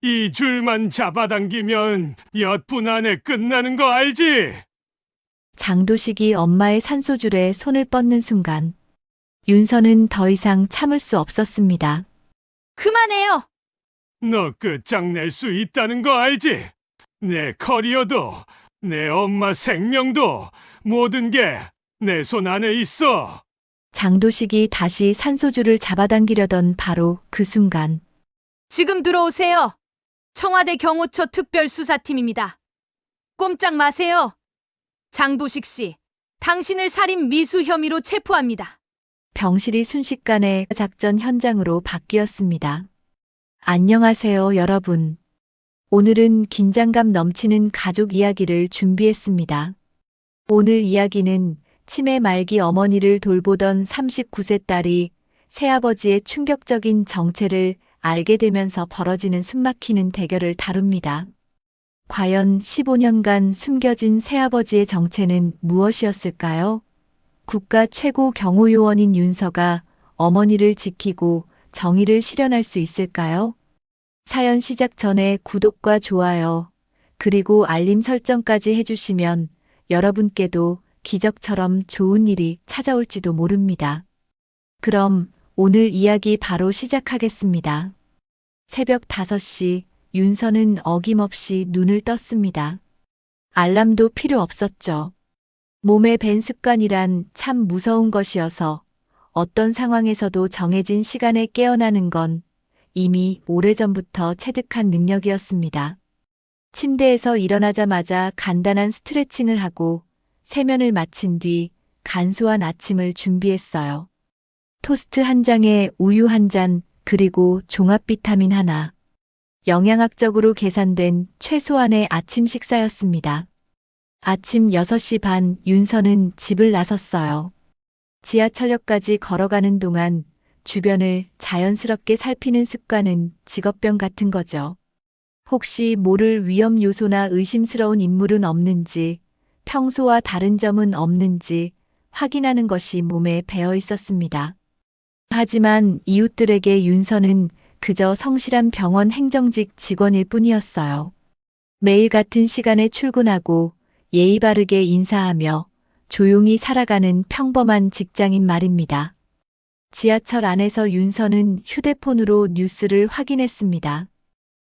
이 줄만 잡아당기면 몇 분 안에 끝나는 거 알지? 장도식이 엄마의 산소줄에 손을 뻗는 순간 윤서는 더 이상 참을 수 없었습니다. 그만해요. 너 끝장낼 수 있다는 거 알지? 내 커리어도, 내 엄마 생명도 모든 게 내 손 안에 있어. 장도식이 다시 산소줄을 잡아당기려던 바로 그 순간 지금 들어오세요. 청와대 경호처 특별수사팀입니다. 꼼짝 마세요. 장도식 씨, 당신을 살인 미수 혐의로 체포합니다. 병실이 순식간에 작전 현장으로 바뀌었습니다. 안녕하세요, 여러분. 오늘은 긴장감 넘치는 가족 이야기를 준비했습니다. 오늘 이야기는 치매 말기 어머니를 돌보던 39세 딸이 새아버지의 충격적인 정체를 알게 되면서 벌어지는 숨막히는 대결을 다룹니다. 과연 15년간 숨겨진 새아버지의 정체는 무엇이었을까요? 국가 최고 경호요원인 윤서가 어머니를 지키고 정의를 실현할 수 있을까요? 사연 시작 전에 구독과 좋아요, 그리고 알림 설정까지 해주시면 여러분께도 기적처럼 좋은 일이 찾아올지도 모릅니다. 그럼 오늘 이야기 바로 시작하겠습니다. 새벽 5시 윤서는 어김없이 눈을 떴습니다. 알람도 필요 없었죠. 몸에 밴 습관이란 참 무서운 것이어서 어떤 상황에서도 정해진 시간에 깨어나는 건 이미 오래전부터 체득한 능력이었습니다. 침대에서 일어나자마자 간단한 스트레칭을 하고 세면을 마친 뒤 간소한 아침을 준비했어요. 토스트 한 장에 우유 한 잔, 그리고 종합 비타민 하나. 영양학적으로 계산된 최소한의 아침 식사였습니다. 아침 6시 반 윤서는 집을 나섰어요. 지하철역까지 걸어가는 동안 주변을 자연스럽게 살피는 습관은 직업병 같은 거죠. 혹시 모를 위험 요소나 의심스러운 인물은 없는지, 평소와 다른 점은 없는지 확인하는 것이 몸에 배어 있었습니다. 하지만 이웃들에게 윤서는 그저 성실한 병원 행정직 직원일 뿐이었어요. 매일 같은 시간에 출근하고 예의 바르게 인사하며 조용히 살아가는 평범한 직장인 말입니다. 지하철 안에서 윤서는 휴대폰으로 뉴스를 확인했습니다.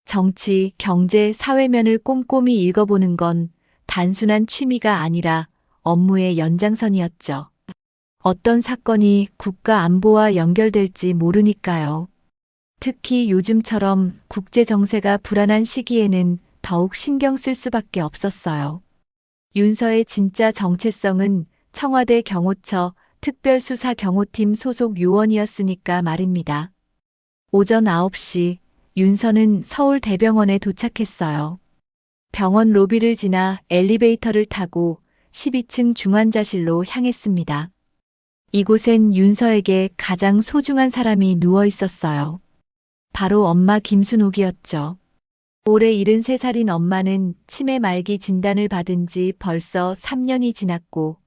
정치, 경제, 사회면을 꼼꼼히 읽어보는 건 단순한 취미가 아니라 업무의 연장선이었죠. 어떤 사건이 국가 안보와 연결될지 모르니까요. 특히 요즘처럼 국제 정세가 불안한 시기에는 더욱 신경 쓸 수밖에 없었어요. 윤서의 진짜 정체성은 청와대 경호처 특별수사경호팀 소속 요원이었으니까 말입니다. 오전 9시 윤서는 서울대병원에 도착했어요. 병원 로비를 지나 엘리베이터를 타고 12층 중환자실로 향했습니다. 이곳엔 윤서에게 가장 소중한 사람이 누워 있었어요. 바로 엄마 김순옥이었죠. 올해 73살인 엄마는 치매 말기 진단을 받은 지 벌써 3년이 지났고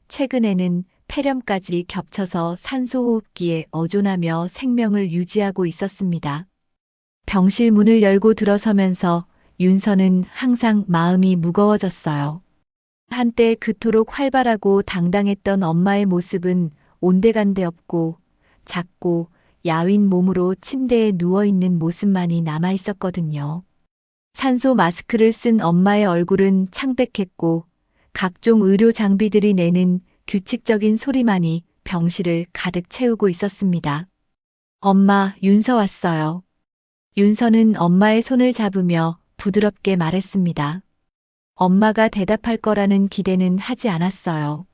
최근에는 폐렴까지 겹쳐서 산소호흡기에 어존하며 생명을 유지하고 있었습니다. 병실 문을 열고 들어서면서 윤서는 항상 마음이 무거워졌어요. 한때 그토록 활발하고 당당했던 엄마의 모습은 온데간데 없고 작고 야윈 몸으로 침대에 누워있는 모습만이 남아있었거든요. 산소 마스크를 쓴 엄마의 얼굴은 창백했고 각종 의료 장비들이 내는 규칙적인 소리만이 병실을 가득 채우고 있었습니다. 엄마, 윤서 왔어요. 윤서는 엄마의 손을 잡으며 부드럽게 말했습니다. 엄마가 대답할 거라는 기대는 하지 않았어요.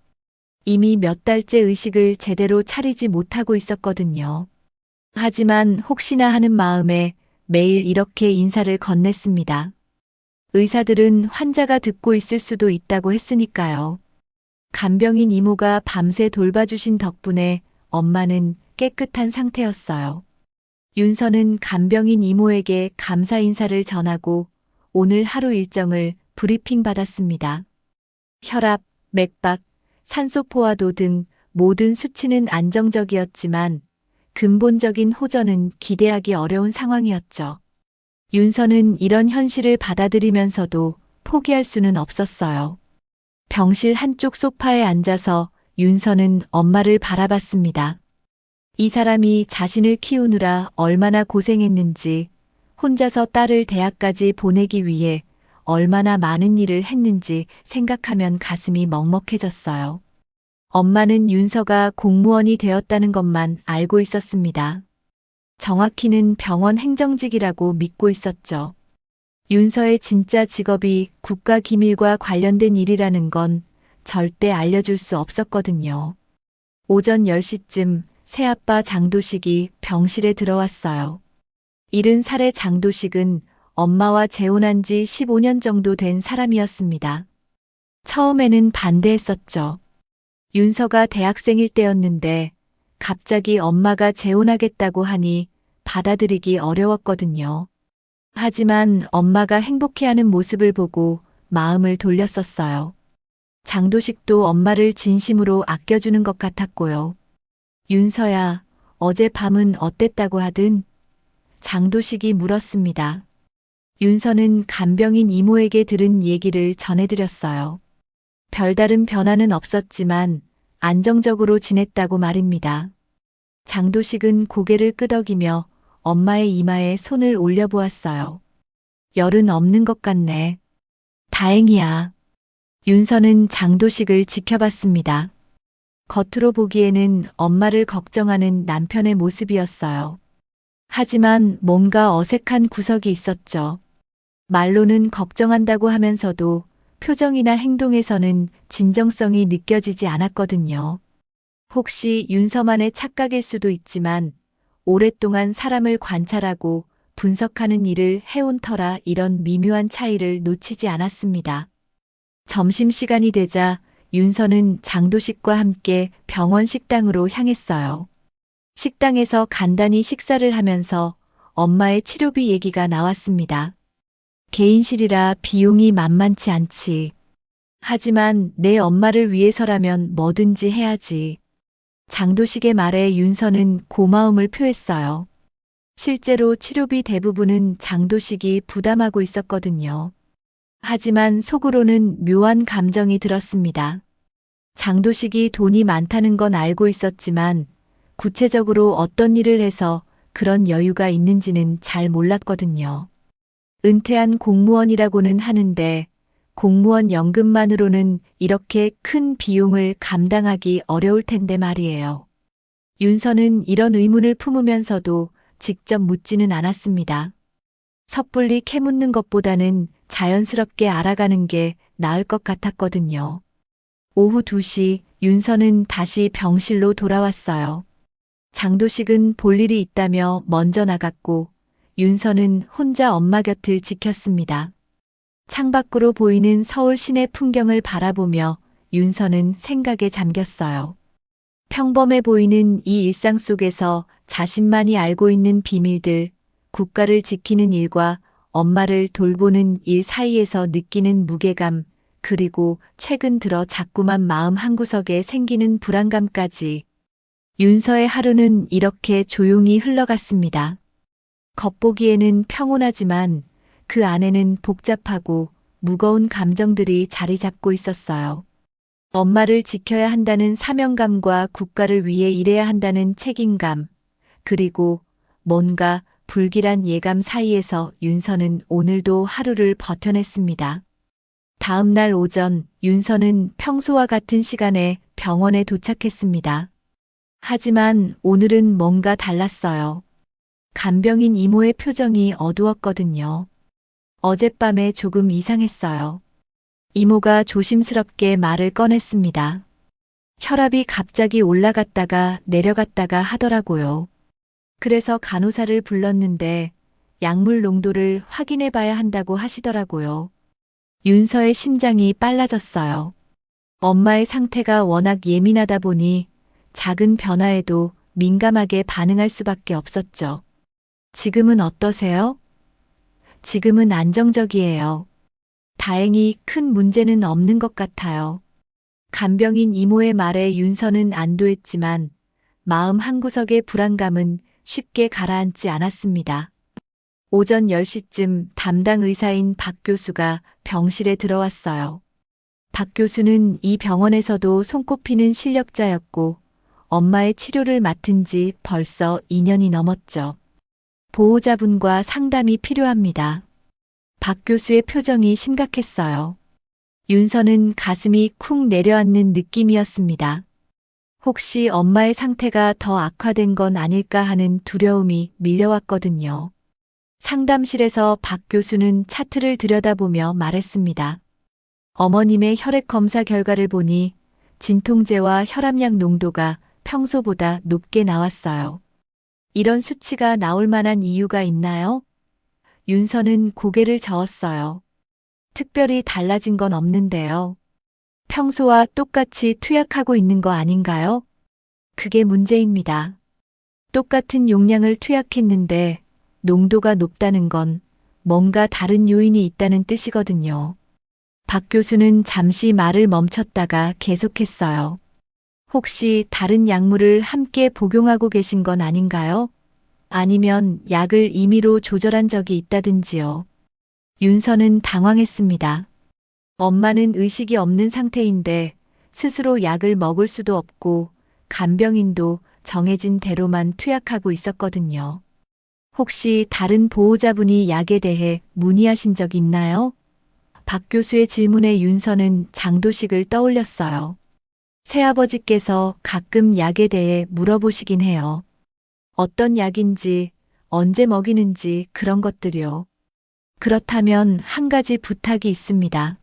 이미 몇 달째 의식을 제대로 차리지 못하고 있었거든요. 하지만 혹시나 하는 마음에 매일 이렇게 인사를 건넸습니다. 의사들은 환자가 듣고 있을 수도 있다고 했으니까요. 간병인 이모가 밤새 돌봐주신 덕분에 엄마는 깨끗한 상태였어요. 윤서는 간병인 이모에게 감사 인사를 전하고 오늘 하루 일정을 브리핑 받았습니다. 혈압, 맥박, 산소 포화도 등 모든 수치는 안정적이었지만 근본적인 호전은 기대하기 어려운 상황이었죠. 윤서는 이런 현실을 받아들이면서도 포기할 수는 없었어요. 병실 한쪽 소파에 앉아서 윤서는 엄마를 바라봤습니다. 이 사람이 자신을 키우느라 얼마나 고생했는지, 혼자서 딸을 대학까지 보내기 위해 얼마나 많은 일을 했는지 생각하면 가슴이 먹먹해졌어요. 엄마는 윤서가 공무원이 되었다는 것만 알고 있었습니다. 정확히는 병원 행정직이라고 믿고 있었죠. 윤서의 진짜 직업이 국가기밀과 관련된 일이라는 건 절대 알려줄 수 없었거든요. 오전 10시쯤 새아빠 장도식이 병실에 들어왔어요. 70살의 장도식은 엄마와 재혼한 지 15년 정도 된 사람이었습니다. 처음에는 반대했었죠. 윤서가 대학생일 때였는데 갑자기 엄마가 재혼하겠다고 하니 받아들이기 어려웠거든요. 하지만 엄마가 행복해하는 모습을 보고 마음을 돌렸었어요. 장도식도 엄마를 진심으로 아껴주는 것 같았고요. 윤서야, 어젯밤은 어땠다고 하든? 장도식이 물었습니다. 윤서는 간병인 이모에게 들은 얘기를 전해드렸어요. 별다른 변화는 없었지만 안정적으로 지냈다고 말입니다. 장도식은 고개를 끄덕이며 엄마의 이마에 손을 올려보았어요. 열은 없는 것 같네. 다행이야. 윤서는 장도식을 지켜봤습니다. 겉으로 보기에는 엄마를 걱정하는 남편의 모습이었어요. 하지만 뭔가 어색한 구석이 있었죠. 말로는 걱정한다고 하면서도 표정이나 행동에서는 진정성이 느껴지지 않았거든요. 혹시 윤서만의 착각일 수도 있지만 오랫동안 사람을 관찰하고 분석하는 일을 해온 터라 이런 미묘한 차이를 놓치지 않았습니다. 점심시간이 되자 윤서는 장도식과 함께 병원 식당으로 향했어요. 식당에서 간단히 식사를 하면서 엄마의 치료비 얘기가 나왔습니다. 개인실이라 비용이 만만치 않지. 하지만 내 엄마를 위해서라면 뭐든지 해야지. 장도식의 말에 윤서는 고마움을 표했어요. 실제로 치료비 대부분은 장도식이 부담하고 있었거든요. 하지만 속으로는 묘한 감정이 들었습니다. 장도식이 돈이 많다는 건 알고 있었지만 구체적으로 어떤 일을 해서 그런 여유가 있는지는 잘 몰랐거든요. 은퇴한 공무원이라고는 하는데 공무원 연금만으로는 이렇게 큰 비용을 감당하기 어려울 텐데 말이에요. 윤서는 이런 의문을 품으면서도 직접 묻지는 않았습니다. 섣불리 캐묻는 것보다는 자연스럽게 알아가는 게 나을 것 같았거든요. 오후 2시 윤서는 다시 병실로 돌아왔어요. 장도식은 볼 일이 있다며 먼저 나갔고 윤서는 혼자 엄마 곁을 지켰습니다. 창밖으로 보이는 서울 시내 풍경을 바라보며 윤서는 생각에 잠겼어요. 평범해 보이는 이 일상 속에서 자신만이 알고 있는 비밀들, 국가를 지키는 일과 엄마를 돌보는 일 사이에서 느끼는 무게감, 그리고 최근 들어 자꾸만 마음 한구석에 생기는 불안감까지. 윤서의 하루는 이렇게 조용히 흘러갔습니다. 겉보기에는 평온하지만 그 안에는 복잡하고 무거운 감정들이 자리 잡고 있었어요. 엄마를 지켜야 한다는 사명감과 국가를 위해 일해야 한다는 책임감, 그리고 뭔가 불길한 예감 사이에서 윤서는 오늘도 하루를 버텨냈습니다. 다음 날 오전 윤서는 평소와 같은 시간에 병원에 도착했습니다. 하지만 오늘은 뭔가 달랐어요. 간병인 이모의 표정이 어두웠거든요. 어젯밤에 조금 이상했어요. 이모가 조심스럽게 말을 꺼냈습니다. 혈압이 갑자기 올라갔다가 내려갔다가 하더라고요. 그래서 간호사를 불렀는데 약물 농도를 확인해 봐야 한다고 하시더라고요. 윤서의 심장이 빨라졌어요. 엄마의 상태가 워낙 예민하다 보니 작은 변화에도 민감하게 반응할 수밖에 없었죠. 지금은 어떠세요? 지금은 안정적이에요. 다행히 큰 문제는 없는 것 같아요. 간병인 이모의 말에 윤서는 안도했지만 마음 한구석의 불안감은 쉽게 가라앉지 않았습니다. 오전 10시쯤 담당 의사인 박 교수가 병실에 들어왔어요. 박 교수는 이 병원에서도 손꼽히는 실력자였고 엄마의 치료를 맡은 지 벌써 2년이 넘었죠. 보호자분과 상담이 필요합니다. 박 교수의 표정이 심각했어요. 윤서는 가슴이 쿵 내려앉는 느낌이었습니다. 혹시 엄마의 상태가 더 악화된 건 아닐까 하는 두려움이 밀려왔거든요. 상담실에서 박 교수는 차트를 들여다보며 말했습니다. 어머님의 혈액 검사 결과를 보니 진통제와 혈압약 농도가 평소보다 높게 나왔어요. 이런 수치가 나올 만한 이유가 있나요? 윤서는 고개를 저었어요. 특별히 달라진 건 없는데요. 평소와 똑같이 투약하고 있는 거 아닌가요? 그게 문제입니다. 똑같은 용량을 투약했는데 농도가 높다는 건 뭔가 다른 요인이 있다는 뜻이거든요. 박 교수는 잠시 말을 멈췄다가 계속했어요. 혹시 다른 약물을 함께 복용하고 계신 건 아닌가요? 아니면 약을 임의로 조절한 적이 있다든지요. 윤서는 당황했습니다. 엄마는 의식이 없는 상태인데 스스로 약을 먹을 수도 없고 간병인도 정해진 대로만 투약하고 있었거든요. 혹시 다른 보호자분이 약에 대해 문의하신 적 있나요? 박 교수의 질문에 윤서는 장도식을 떠올렸어요. 새아버지께서 가끔 약에 대해 물어보시긴 해요. 어떤 약인지, 언제 먹이는지 그런 것들요. 그렇다면 한 가지 부탁이 있습니다.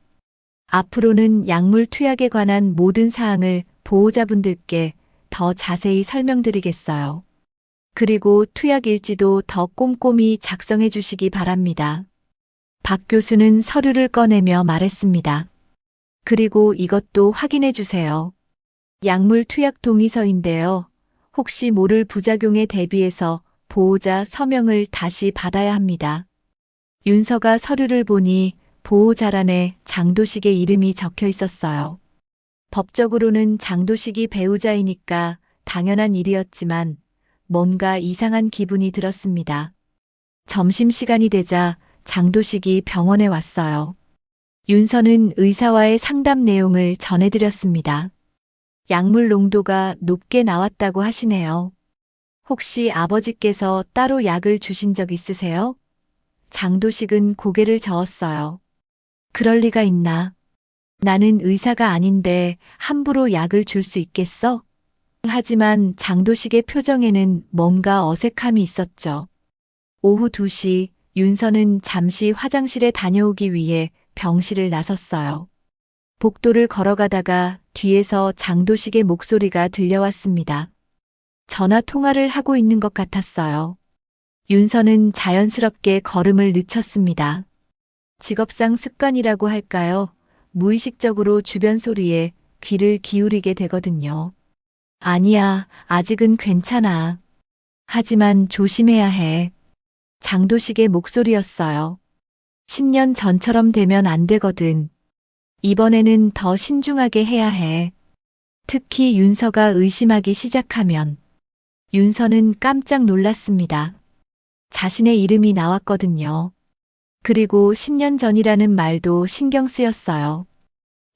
앞으로는 약물 투약에 관한 모든 사항을 보호자분들께 더 자세히 설명드리겠어요. 그리고 투약 일지도 더 꼼꼼히 작성해 주시기 바랍니다. 박 교수는 서류를 꺼내며 말했습니다. 그리고 이것도 확인해 주세요. 약물 투약 동의서인데요. 혹시 모를 부작용에 대비해서 보호자 서명을 다시 받아야 합니다. 윤서가 서류를 보니 보호자란에 장도식의 이름이 적혀 있었어요. 법적으로는 장도식이 배우자이니까 당연한 일이었지만 뭔가 이상한 기분이 들었습니다. 점심시간이 되자 장도식이 병원에 왔어요. 윤서는 의사와의 상담 내용을 전해드렸습니다. 약물 농도가 높게 나왔다고 하시네요. 혹시 아버지께서 따로 약을 주신 적 있으세요? 장도식은 고개를 저었어요. 그럴 리가 있나? 나는 의사가 아닌데 함부로 약을 줄 수 있겠어? 하지만 장도식의 표정에는 뭔가 어색함이 있었죠. 오후 2시 윤서는 잠시 화장실에 다녀오기 위해 병실을 나섰어요. 복도를 걸어가다가 뒤에서 장도식의 목소리가 들려왔습니다. 전화 통화를 하고 있는 것 같았어요. 윤서는 자연스럽게 걸음을 늦췄습니다. 직업상 습관이라고 할까요? 무의식적으로 주변 소리에 귀를 기울이게 되거든요. 아니야, 아직은 괜찮아. 하지만 조심해야 해. 장도식의 목소리였어요. 10년 전처럼 되면 안 되거든. 이번에는 더 신중하게 해야 해. 특히 윤서가 의심하기 시작하면. 윤서는 깜짝 놀랐습니다. 자신의 이름이 나왔거든요. 그리고 10년 전이라는 말도 신경 쓰였어요.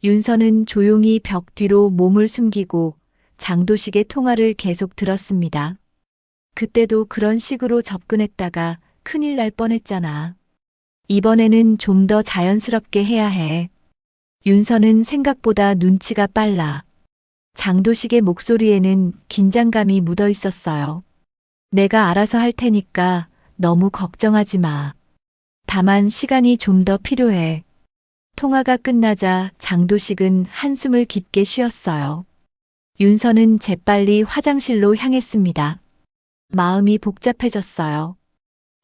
윤서는 조용히 벽 뒤로 몸을 숨기고 장도식의 통화를 계속 들었습니다. 그때도 그런 식으로 접근했다가 큰일 날 뻔했잖아. 이번에는 좀 더 자연스럽게 해야 해. 윤서는 생각보다 눈치가 빨라. 장도식의 목소리에는 긴장감이 묻어 있었어요. 내가 알아서 할 테니까 너무 걱정하지 마. 다만 시간이 좀 더 필요해. 통화가 끝나자 장도식은 한숨을 깊게 쉬었어요. 윤서는 재빨리 화장실로 향했습니다. 마음이 복잡해졌어요.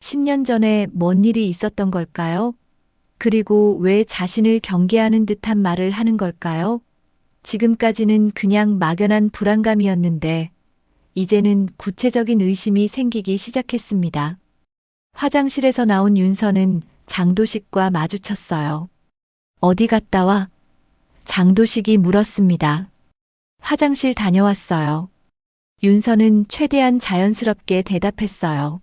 10년 전에 뭔 일이 있었던 걸까요? 그리고 왜 자신을 경계하는 듯한 말을 하는 걸까요? 지금까지는 그냥 막연한 불안감이었는데 이제는 구체적인 의심이 생기기 시작했습니다. 화장실에서 나온 윤서는 장도식과 마주쳤어요. 어디 갔다 와? 장도식이 물었습니다. 화장실 다녀왔어요. 윤서는 최대한 자연스럽게 대답했어요.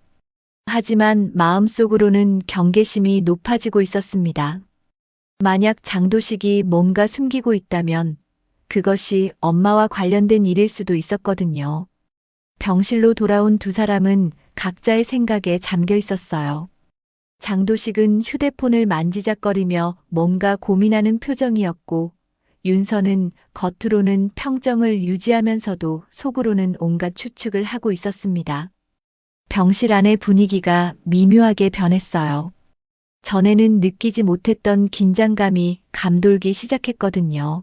하지만 마음속으로는 경계심이 높아지고 있었습니다. 만약 장도식이 뭔가 숨기고 있다면 그것이 엄마와 관련된 일일 수도 있었거든요. 병실로 돌아온 두 사람은 각자의 생각에 잠겨 있었어요. 장도식은 휴대폰을 만지작거리며 뭔가 고민하는 표정이었고, 윤서는 겉으로는 평정을 유지하면서도 속으로는 온갖 추측을 하고 있었습니다. 병실 안의 분위기가 미묘하게 변했어요. 전에는 느끼지 못했던 긴장감이 감돌기 시작했거든요.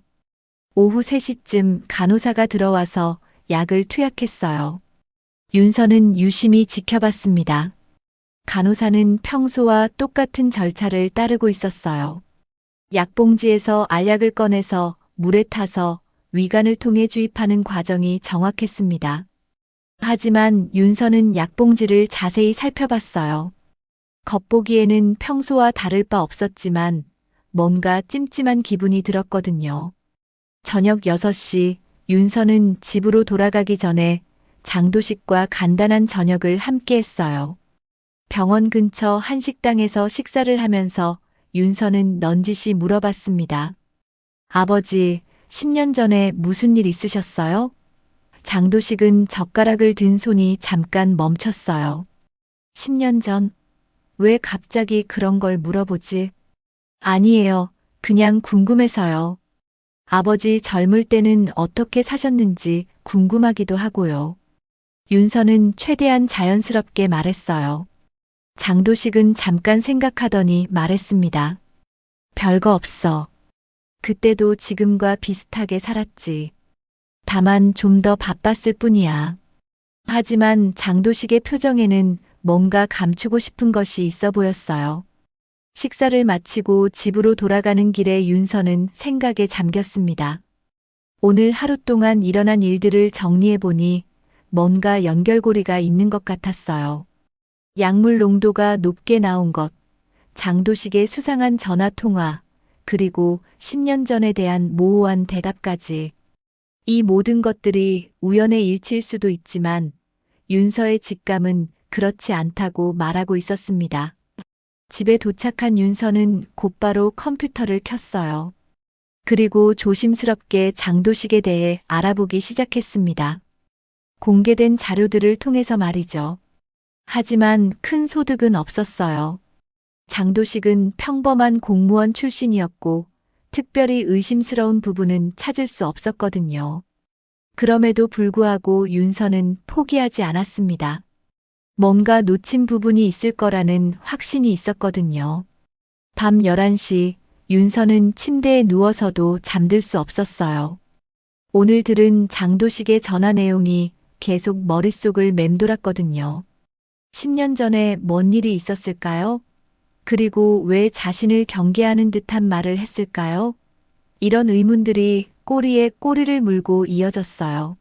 오후 3시쯤 간호사가 들어와서 약을 투약했어요. 윤서는 유심히 지켜봤습니다. 간호사는 평소와 똑같은 절차를 따르고 있었어요. 약봉지에서 알약을 꺼내서 물에 타서 위관을 통해 주입하는 과정이 정확했습니다. 하지만 윤서는 약봉지를 자세히 살펴봤어요. 겉보기에는 평소와 다를 바 없었지만 뭔가 찜찜한 기분이 들었거든요. 저녁 6시 윤서는 집으로 돌아가기 전에 장도식과 간단한 저녁을 함께 했어요. 병원 근처 한식당에서 식사를 하면서 윤서는 넌지시 물어봤습니다. 아버지, 10년 전에 무슨 일 있으셨어요? 장도식은 젓가락을 든 손이 잠깐 멈췄어요. 10년 전? 왜 갑자기 그런 걸 물어보지? 아니에요. 그냥 궁금해서요. 아버지 젊을 때는 어떻게 사셨는지 궁금하기도 하고요. 윤서는 최대한 자연스럽게 말했어요. 장도식은 잠깐 생각하더니 말했습니다. 별거 없어. 그때도 지금과 비슷하게 살았지. 다만 좀 더 바빴을 뿐이야. 하지만 장도식의 표정에는 뭔가 감추고 싶은 것이 있어 보였어요. 식사를 마치고 집으로 돌아가는 길에 윤서는 생각에 잠겼습니다. 오늘 하루 동안 일어난 일들을 정리해보니 뭔가 연결고리가 있는 것 같았어요. 약물 농도가 높게 나온 것, 장도식의 수상한 전화통화, 그리고 10년 전에 대한 모호한 대답까지. 이 모든 것들이 우연의 일치일 수도 있지만 윤서의 직감은 그렇지 않다고 말하고 있었습니다. 집에 도착한 윤서는 곧바로 컴퓨터를 켰어요. 그리고 조심스럽게 장도식에 대해 알아보기 시작했습니다. 공개된 자료들을 통해서 말이죠. 하지만 큰 소득은 없었어요. 장도식은 평범한 공무원 출신이었고 특별히 의심스러운 부분은 찾을 수 없었거든요. 그럼에도 불구하고 윤서는 포기하지 않았습니다. 뭔가 놓친 부분이 있을 거라는 확신이 있었거든요. 밤 11시 윤서는 침대에 누워서도 잠들 수 없었어요. 오늘 들은 장도식의 전화 내용이 계속 머릿속을 맴돌았거든요. 10년 전에 뭔 일이 있었을까요? 그리고 왜 자신을 경계하는 듯한 말을 했을까요? 이런 의문들이 꼬리에 꼬리를 물고 이어졌어요.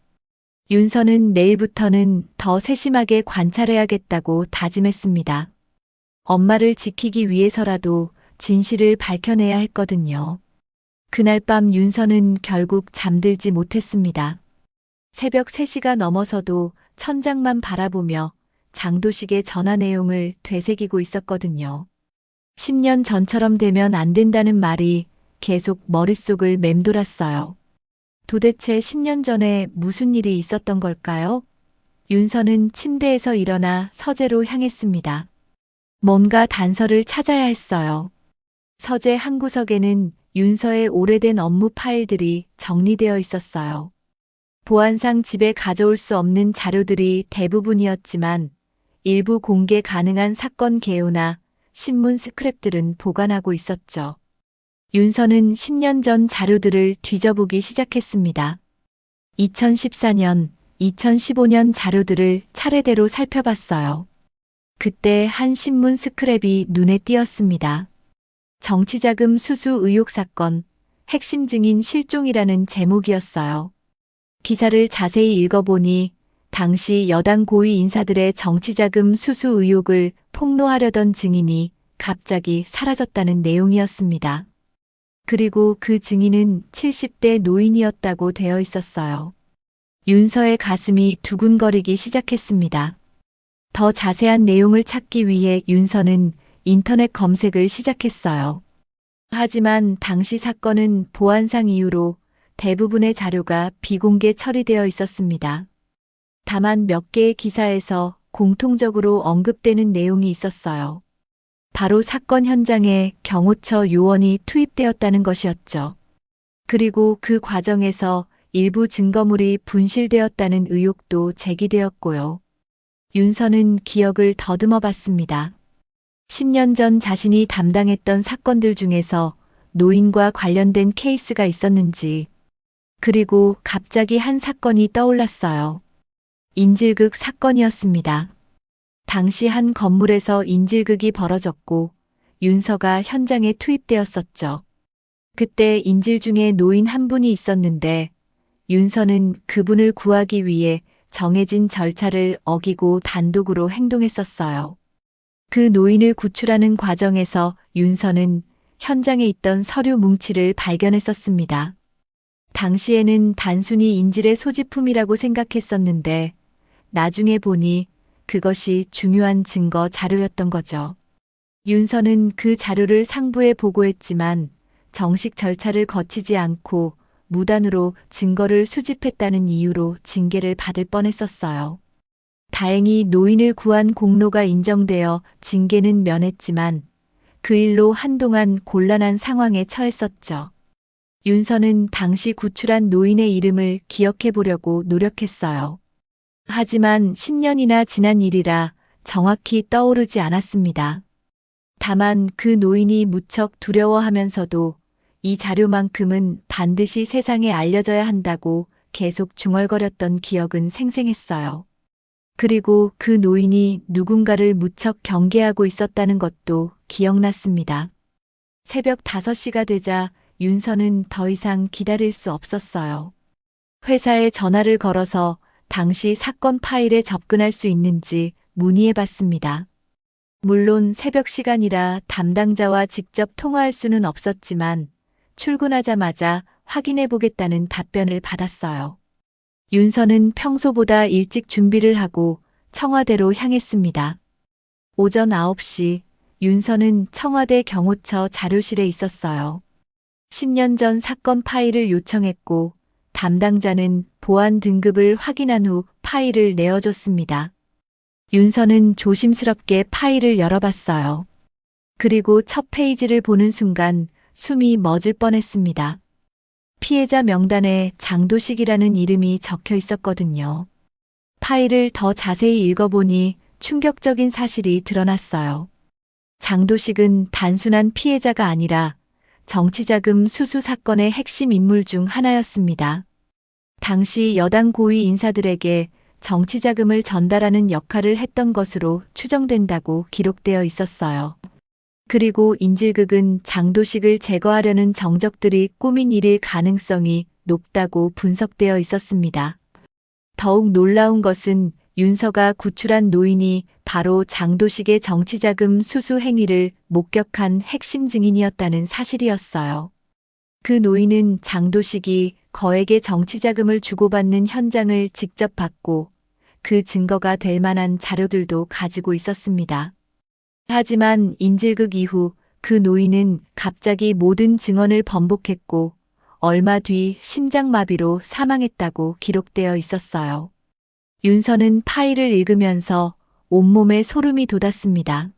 윤서는 내일부터는 더 세심하게 관찰해야겠다고 다짐했습니다. 엄마를 지키기 위해서라도 진실을 밝혀내야 했거든요. 그날 밤 윤서는 결국 잠들지 못했습니다. 새벽 3시가 넘어서도 천장만 바라보며 장도식의 전화 내용을 되새기고 있었거든요. 10년 전처럼 되면 안 된다는 말이 계속 머릿속을 맴돌았어요. 도대체 10년 전에 무슨 일이 있었던 걸까요? 윤서는 침대에서 일어나 서재로 향했습니다. 뭔가 단서를 찾아야 했어요. 서재 한 구석에는 윤서의 오래된 업무 파일들이 정리되어 있었어요. 보안상 집에 가져올 수 없는 자료들이 대부분이었지만 일부 공개 가능한 사건 개요나 신문 스크랩들은 보관하고 있었죠. 윤서는 10년 전 자료들을 뒤져보기 시작했습니다. 2014년, 2015년 자료들을 차례대로 살펴봤어요. 그때 한 신문 스크랩이 눈에 띄었습니다. 정치자금 수수 의혹 사건, 핵심 증인 실종이라는 제목이었어요. 기사를 자세히 읽어보니 당시 여당 고위 인사들의 정치자금 수수 의혹을 폭로하려던 증인이 갑자기 사라졌다는 내용이었습니다. 그리고 그 증인은 70대 노인이었다고 되어 있었어요. 윤서의 가슴이 두근거리기 시작했습니다. 더 자세한 내용을 찾기 위해 윤서는 인터넷 검색을 시작했어요. 하지만 당시 사건은 보안상 이유로 대부분의 자료가 비공개 처리되어 있었습니다. 다만 몇 개의 기사에서 공통적으로 언급되는 내용이 있었어요. 바로 사건 현장에 경호처 요원이 투입되었다는 것이었죠. 그리고 그 과정에서 일부 증거물이 분실되었다는 의혹도 제기되었고요. 윤서는 기억을 더듬어 봤습니다. 10년 전 자신이 담당했던 사건들 중에서 노인과 관련된 케이스가 있었는지, 그리고 갑자기 한 사건이 떠올랐어요. 인질극 사건이었습니다. 당시 한 건물에서 인질극이 벌어졌고 윤서가 현장에 투입되었었죠. 그때 인질 중에 노인 한 분이 있었는데 윤서는 그분을 구하기 위해 정해진 절차를 어기고 단독으로 행동했었어요. 그 노인을 구출하는 과정에서 윤서는 현장에 있던 서류 뭉치를 발견했었습니다. 당시에는 단순히 인질의 소지품이라고 생각했었는데 나중에 보니 그것이 중요한 증거 자료였던 거죠. 윤서는 그 자료를 상부에 보고했지만 정식 절차를 거치지 않고 무단으로 증거를 수집했다는 이유로 징계를 받을 뻔했었어요. 다행히 노인을 구한 공로가 인정되어 징계는 면했지만 그 일로 한동안 곤란한 상황에 처했었죠. 윤서는 당시 구출한 노인의 이름을 기억해 보려고 노력했어요. 하지만 10년이나 지난 일이라 정확히 떠오르지 않았습니다. 다만 그 노인이 무척 두려워하면서도 이 자료만큼은 반드시 세상에 알려져야 한다고 계속 중얼거렸던 기억은 생생했어요. 그리고 그 노인이 누군가를 무척 경계하고 있었다는 것도 기억났습니다. 새벽 5시가 되자 윤서는 더 이상 기다릴 수 없었어요. 회사에 전화를 걸어서 당시 사건 파일에 접근할 수 있는지 문의해 봤습니다. 물론 새벽 시간이라 담당자와 직접 통화할 수는 없었지만 출근하자마자 확인해 보겠다는 답변을 받았어요. 윤서는 평소보다 일찍 준비를 하고 청와대로 향했습니다. 오전 9시 윤서는 청와대 경호처 자료실에 있었어요. 10년 전 사건 파일을 요청했고 담당자는 보안 등급을 확인한 후 파일을 내어줬습니다. 윤서는 조심스럽게 파일을 열어봤어요. 그리고 첫 페이지를 보는 순간 숨이 멎을 뻔했습니다. 피해자 명단에 장도식이라는 이름이 적혀 있었거든요. 파일을 더 자세히 읽어보니 충격적인 사실이 드러났어요. 장도식은 단순한 피해자가 아니라 정치자금 수수 사건의 핵심 인물 중 하나였습니다. 당시 여당 고위 인사들에게 정치자금을 전달하는 역할을 했던 것으로 추정된다고 기록되어 있었어요. 그리고 인질극은 장도식을 제거하려는 정적들이 꾸민 일일 가능성이 높다고 분석되어 있었습니다. 더욱 놀라운 것은 윤서가 구출한 노인이 바로 장도식의 정치자금 수수 행위를 목격한 핵심 증인이었다는 사실이었어요. 그 노인은 장도식이 거액의 정치자금을 주고받는 현장을 직접 봤고 그 증거가 될 만한 자료들도 가지고 있었습니다. 하지만 인질극 이후 그 노인은 갑자기 모든 증언을 번복했고 얼마 뒤 심장마비로 사망했다고 기록되어 있었어요. 윤서는 파일을 읽으면서 온몸에 소름이 돋았습니다.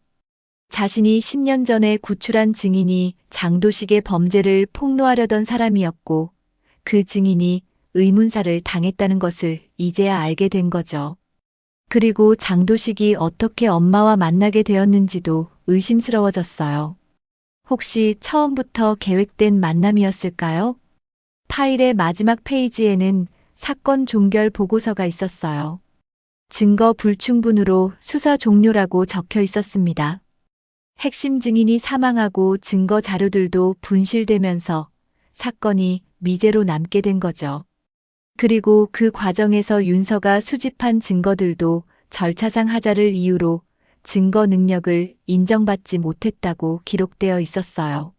자신이 10년 전에 구출한 증인이 장도식의 범죄를 폭로하려던 사람이었고 그 증인이 의문사를 당했다는 것을 이제야 알게 된 거죠. 그리고 장도식이 어떻게 엄마와 만나게 되었는지도 의심스러워졌어요. 혹시 처음부터 계획된 만남이었을까요? 파일의 마지막 페이지에는 사건 종결 보고서가 있었어요. 증거 불충분으로 수사 종료라고 적혀 있었습니다. 핵심 증인이 사망하고 증거 자료들도 분실되면서 사건이 미제로 남게 된 거죠. 그리고 그 과정에서 윤서가 수집한 증거들도 절차상 하자를 이유로 증거 능력을 인정받지 못했다고 기록되어 있었어요.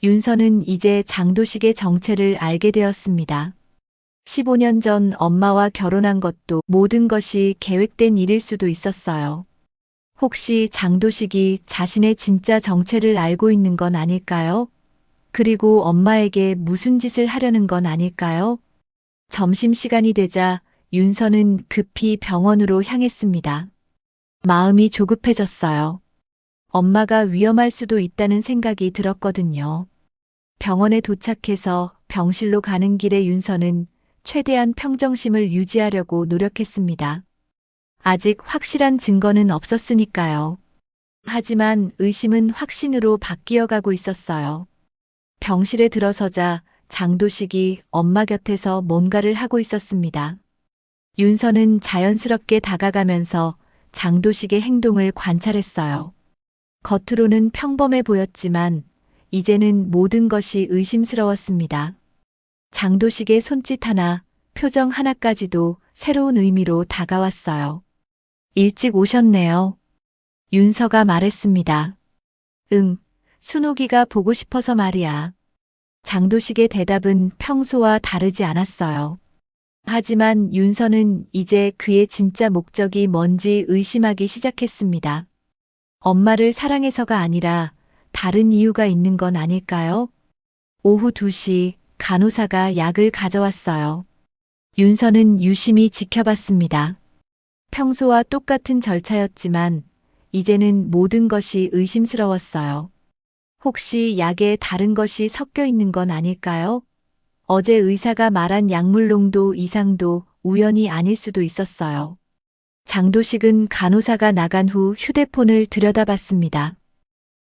윤서는 이제 장도식의 정체를 알게 되었습니다. 15년 전 엄마와 결혼한 것도 모든 것이 계획된 일일 수도 있었어요. 혹시 장도식이 자신의 진짜 정체를 알고 있는 건 아닐까요? 그리고 엄마에게 무슨 짓을 하려는 건 아닐까요? 점심시간이 되자 윤서는 급히 병원으로 향했습니다. 마음이 조급해졌어요. 엄마가 위험할 수도 있다는 생각이 들었거든요. 병원에 도착해서 병실로 가는 길에 윤서는 최대한 평정심을 유지하려고 노력했습니다. 아직 확실한 증거는 없었으니까요. 하지만 의심은 확신으로 바뀌어가고 있었어요. 병실에 들어서자 장도식이 엄마 곁에서 뭔가를 하고 있었습니다. 윤서는 자연스럽게 다가가면서 장도식의 행동을 관찰했어요. 겉으로는 평범해 보였지만 이제는 모든 것이 의심스러웠습니다. 장도식의 손짓 하나, 표정 하나까지도 새로운 의미로 다가왔어요. 일찍 오셨네요. 윤서가 말했습니다. 응, 순옥이가 보고 싶어서 말이야. 장도식의 대답은 평소와 다르지 않았어요. 하지만 윤서는 이제 그의 진짜 목적이 뭔지 의심하기 시작했습니다. 엄마를 사랑해서가 아니라 다른 이유가 있는 건 아닐까요? 오후 2시 간호사가 약을 가져왔어요. 윤서는 유심히 지켜봤습니다. 평소와 똑같은 절차였지만 이제는 모든 것이 의심스러웠어요. 혹시 약에 다른 것이 섞여 있는 건 아닐까요? 어제 의사가 말한 약물 농도 이상도 우연이 아닐 수도 있었어요. 장도식은 간호사가 나간 후 휴대폰을 들여다봤습니다.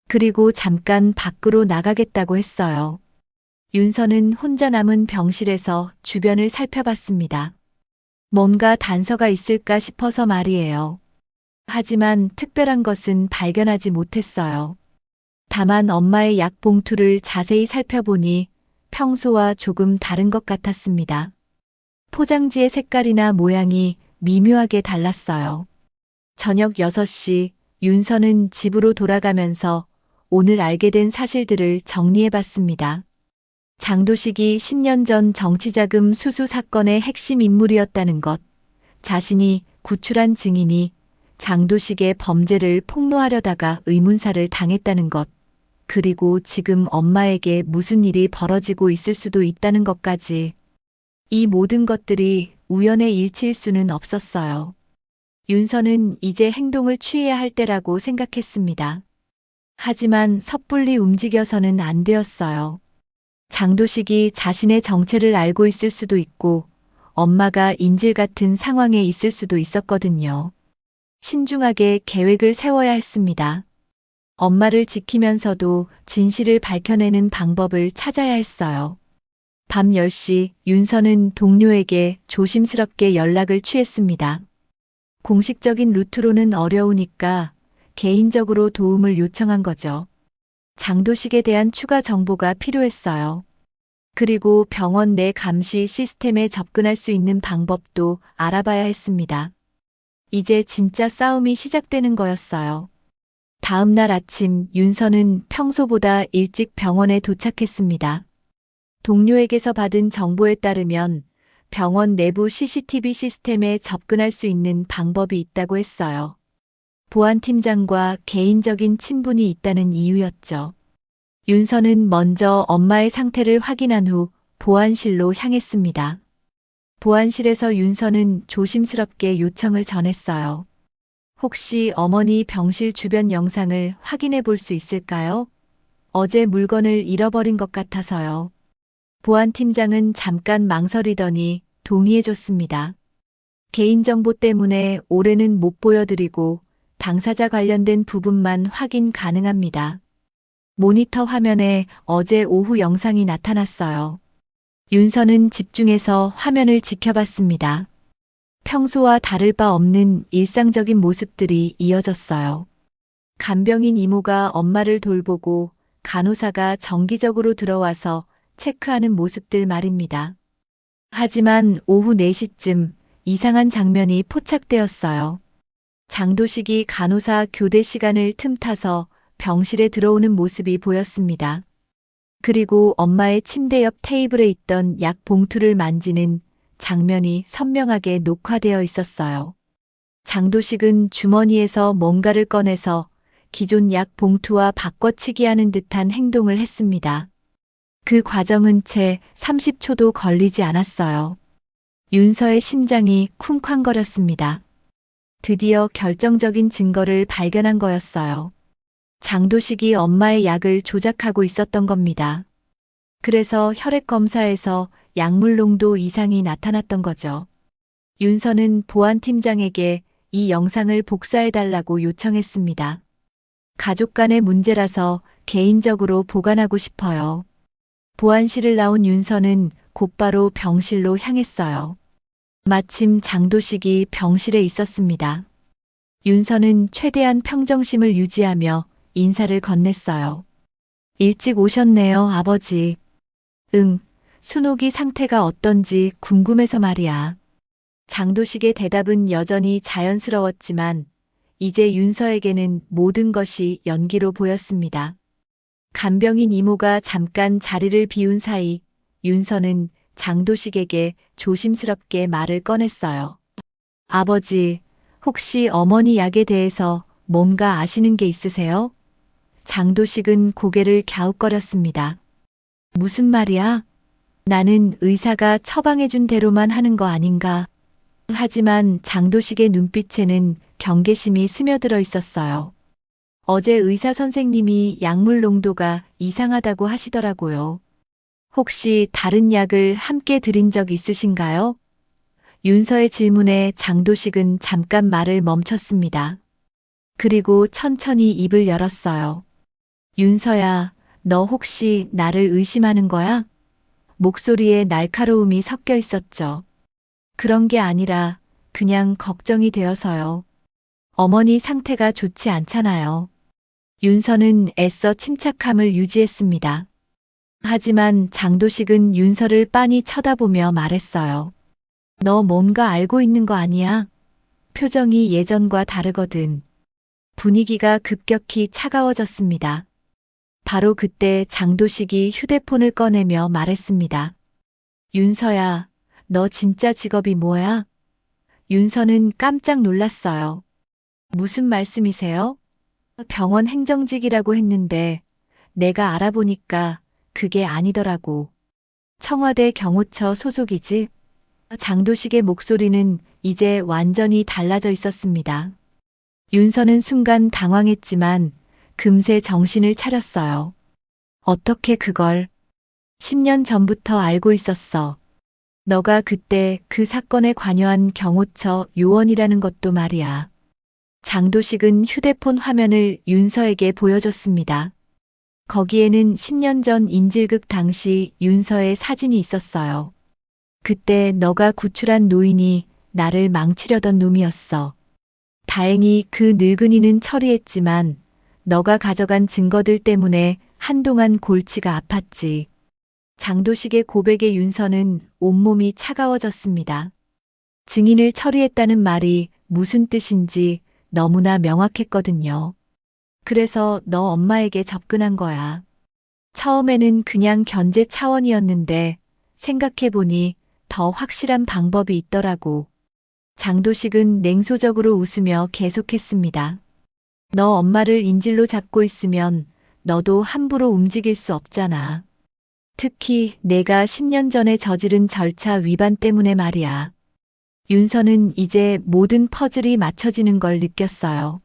그리고 잠깐 밖으로 나가겠다고 했어요. 윤서는 혼자 남은 병실에서 주변을 살펴봤습니다. 뭔가 단서가 있을까 싶어서 말이에요. 하지만 특별한 것은 발견하지 못했어요. 다만 엄마의 약 봉투를 자세히 살펴보니 평소와 조금 다른 것 같았습니다. 포장지의 색깔이나 모양이 미묘하게 달랐어요. 저녁 6시 윤서는 집으로 돌아가면서 오늘 알게 된 사실들을 정리해봤습니다. 장도식이 10년 전 정치자금 수수 사건의 핵심 인물이었다는 것, 자신이 구출한 증인이 장도식의 범죄를 폭로하려다가 의문사를 당했다는 것, 그리고 지금 엄마에게 무슨 일이 벌어지고 있을 수도 있다는 것까지. 이 모든 것들이 우연의 일치일 수는 없었어요. 윤서는 이제 행동을 취해야 할 때라고 생각했습니다. 하지만 섣불리 움직여서는 안 되었어요. 장도식이 자신의 정체를 알고 있을 수도 있고 엄마가 인질 같은 상황에 있을 수도 있었거든요. 신중하게 계획을 세워야 했습니다. 엄마를 지키면서도 진실을 밝혀내는 방법을 찾아야 했어요. 밤 10시 윤서는 동료에게 조심스럽게 연락을 취했습니다. 공식적인 루트로는 어려우니까 개인적으로 도움을 요청한 거죠. 장도식에 대한 추가 정보가 필요했어요. 그리고 병원 내 감시 시스템에 접근할 수 있는 방법도 알아봐야 했습니다. 이제 진짜 싸움이 시작되는 거였어요. 다음 날 아침 윤서는 평소보다 일찍 병원에 도착했습니다. 동료에게서 받은 정보에 따르면 병원 내부 CCTV 시스템에 접근할 수 있는 방법이 있다고 했어요. 보안팀장과 개인적인 친분이 있다는 이유였죠. 윤서는 먼저 엄마의 상태를 확인한 후 보안실로 향했습니다. 보안실에서 윤서는 조심스럽게 요청을 전했어요. 혹시 어머니 병실 주변 영상을 확인해 볼 수 있을까요? 어제 물건을 잃어버린 것 같아서요. 보안팀장은 잠깐 망설이더니 동의해줬습니다. 개인정보 때문에 올해는 못 보여드리고 당사자 관련된 부분만 확인 가능합니다. 모니터 화면에 어제 오후 영상이 나타났어요. 윤서는 집중해서 화면을 지켜봤습니다. 평소와 다를 바 없는 일상적인 모습들이 이어졌어요. 간병인 이모가 엄마를 돌보고 간호사가 정기적으로 들어와서 체크하는 모습들 말입니다. 하지만 오후 4시쯤 이상한 장면이 포착되었어요. 장도식이 간호사 교대 시간을 틈타서 병실에 들어오는 모습이 보였습니다. 그리고 엄마의 침대 옆 테이블에 있던 약 봉투를 만지는 장면이 선명하게 녹화되어 있었어요. 장도식은 주머니에서 뭔가를 꺼내서 기존 약 봉투와 바꿔치기 하는 듯한 행동을 했습니다. 그 과정은 채 30초도 걸리지 않았어요. 윤서의 심장이 쿵쾅거렸습니다. 드디어 결정적인 증거를 발견한 거였어요. 장도식이 엄마의 약을 조작하고 있었던 겁니다. 그래서 혈액 검사에서 약물 농도 이상이 나타났던 거죠. 윤서는 보안팀장에게 이 영상을 복사해달라고 요청했습니다. 가족 간의 문제라서 개인적으로 보관하고 싶어요. 보안실을 나온 윤서는 곧바로 병실로 향했어요. 마침 장도식이 병실에 있었습니다. 윤서는 최대한 평정심을 유지하며 인사를 건넸어요. 일찍 오셨네요, 아버지. 응, 순옥이 상태가 어떤지 궁금해서 말이야. 장도식의 대답은 여전히 자연스러웠지만 이제 윤서에게는 모든 것이 연기로 보였습니다. 간병인 이모가 잠깐 자리를 비운 사이 윤서는 장도식에게 조심스럽게 말을 꺼냈어요. 아버지, 혹시 어머니 약에 대해서 뭔가 아시는 게 있으세요? 장도식은 고개를 갸웃거렸습니다. 무슨 말이야? 나는 의사가 처방해준 대로만 하는 거 아닌가? 하지만 장도식의 눈빛에는 경계심이 스며들어 있었어요. 어제 의사 선생님이 약물 농도가 이상하다고 하시더라고요. 혹시 다른 약을 함께 드린 적 있으신가요? 윤서의 질문에 장도식은 잠깐 말을 멈췄습니다. 그리고 천천히 입을 열었어요. 윤서야, 너 혹시 나를 의심하는 거야? 목소리에 날카로움이 섞여 있었죠. 그런 게 아니라 그냥 걱정이 되어서요. 어머니 상태가 좋지 않잖아요. 윤서는 애써 침착함을 유지했습니다. 하지만 장도식은 윤서를 빤히 쳐다보며 말했어요. 너 뭔가 알고 있는 거 아니야? 표정이 예전과 다르거든. 분위기가 급격히 차가워졌습니다. 바로 그때 장도식이 휴대폰을 꺼내며 말했습니다. 윤서야, 너 진짜 직업이 뭐야? 윤서는 깜짝 놀랐어요. 무슨 말씀이세요? 병원 행정직이라고 했는데 내가 알아보니까 그게 아니더라고. 청와대 경호처 소속이지? 장도식의 목소리는 이제 완전히 달라져 있었습니다. 윤서는 순간 당황했지만 금세 정신을 차렸어요. 어떻게 그걸 10년 전부터 알고 있었어. 너가 그때 그 사건에 관여한 경호처 요원이라는 것도 말이야. 장도식은 휴대폰 화면을 윤서에게 보여줬습니다. 거기에는 10년 전 인질극 당시 윤서의 사진이 있었어요. 그때 너가 구출한 노인이 나를 망치려던 놈이었어. 다행히 그 늙은이는 처리했지만 너가 가져간 증거들 때문에 한동안 골치가 아팠지. 장도식의 고백에 윤서는 온몸이 차가워졌습니다. 증인을 처리했다는 말이 무슨 뜻인지 너무나 명확했거든요. 그래서 너 엄마에게 접근한 거야. 처음에는 그냥 견제 차원이었는데 생각해보니 더 확실한 방법이 있더라고. 장도식은 냉소적으로 웃으며 계속했습니다. 너 엄마를 인질로 잡고 있으면 너도 함부로 움직일 수 없잖아. 특히 내가 10년 전에 저지른 절차 위반 때문에 말이야. 윤서는 이제 모든 퍼즐이 맞춰지는 걸 느꼈어요.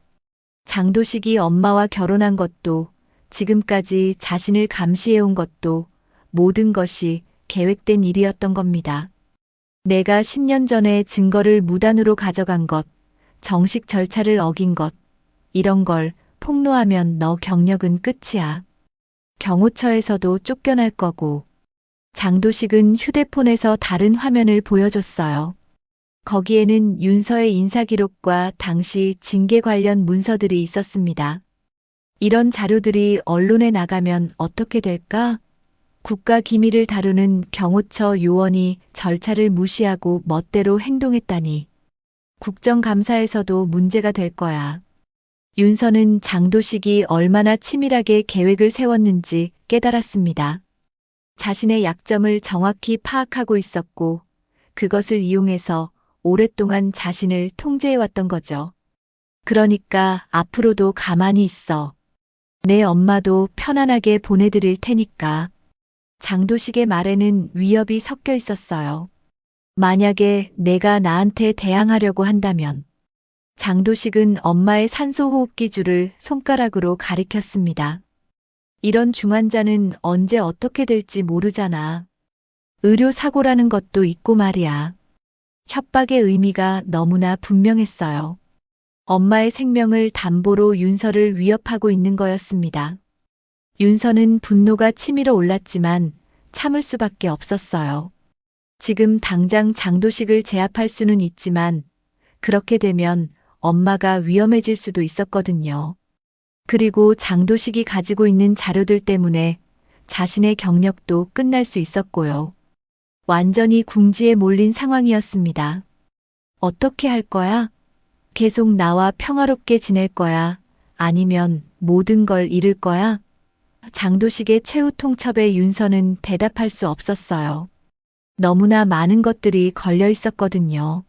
장도식이 엄마와 결혼한 것도 지금까지 자신을 감시해온 것도 모든 것이 계획된 일이었던 겁니다. 내가 10년 전에 증거를 무단으로 가져간 것, 정식 절차를 어긴 것, 이런 걸 폭로하면 너 경력은 끝이야. 경호처에서도 쫓겨날 거고. 장도식은 휴대폰에서 다른 화면을 보여줬어요. 거기에는 윤서의 인사기록과 당시 징계 관련 문서들이 있었습니다. 이런 자료들이 언론에 나가면 어떻게 될까? 국가 기밀을 다루는 경호처 요원이 절차를 무시하고 멋대로 행동했다니. 국정감사에서도 문제가 될 거야. 윤서는 장도식이 얼마나 치밀하게 계획을 세웠는지 깨달았습니다. 자신의 약점을 정확히 파악하고 있었고 그것을 이용해서 오랫동안 자신을 통제해왔던 거죠. 그러니까 앞으로도 가만히 있어. 내 엄마도 편안하게 보내드릴 테니까. 장도식의 말에는 위협이 섞여 있었어요. 만약에 내가 나한테 대항하려고 한다면. 장도식은 엄마의 산소호흡기 줄을 손가락으로 가리켰습니다. 이런 중환자는 언제 어떻게 될지 모르잖아. 의료사고라는 것도 있고 말이야. 협박의 의미가 너무나 분명했어요. 엄마의 생명을 담보로 윤서를 위협하고 있는 거였습니다. 윤서는 분노가 치밀어 올랐지만 참을 수밖에 없었어요. 지금 당장 장도식을 제압할 수는 있지만 그렇게 되면 엄마가 위험해질 수도 있었거든요. 그리고 장도식이 가지고 있는 자료들 때문에 자신의 경력도 끝날 수 있었고요. 완전히 궁지에 몰린 상황이었습니다. 어떻게 할 거야? 계속 나와 평화롭게 지낼 거야? 아니면 모든 걸 잃을 거야? 장도식의 최후 통첩에 윤서는 대답할 수 없었어요. 너무나 많은 것들이 걸려 있었거든요.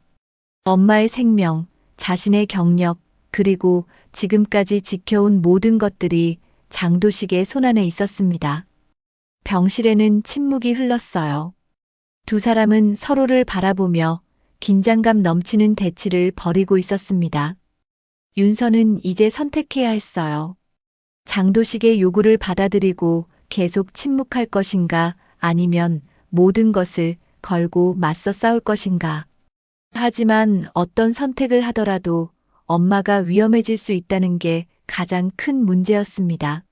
엄마의 생명, 자신의 경력, 그리고 지금까지 지켜온 모든 것들이 장도식의 손안에 있었습니다. 병실에는 침묵이 흘렀어요. 두 사람은 서로를 바라보며 긴장감 넘치는 대치를 벌이고 있었습니다. 윤서는 이제 선택해야 했어요. 장도식의 요구를 받아들이고 계속 침묵할 것인가 아니면 모든 것을 걸고 맞서 싸울 것인가. 하지만 어떤 선택을 하더라도 엄마가 위험해질 수 있다는 게 가장 큰 문제였습니다.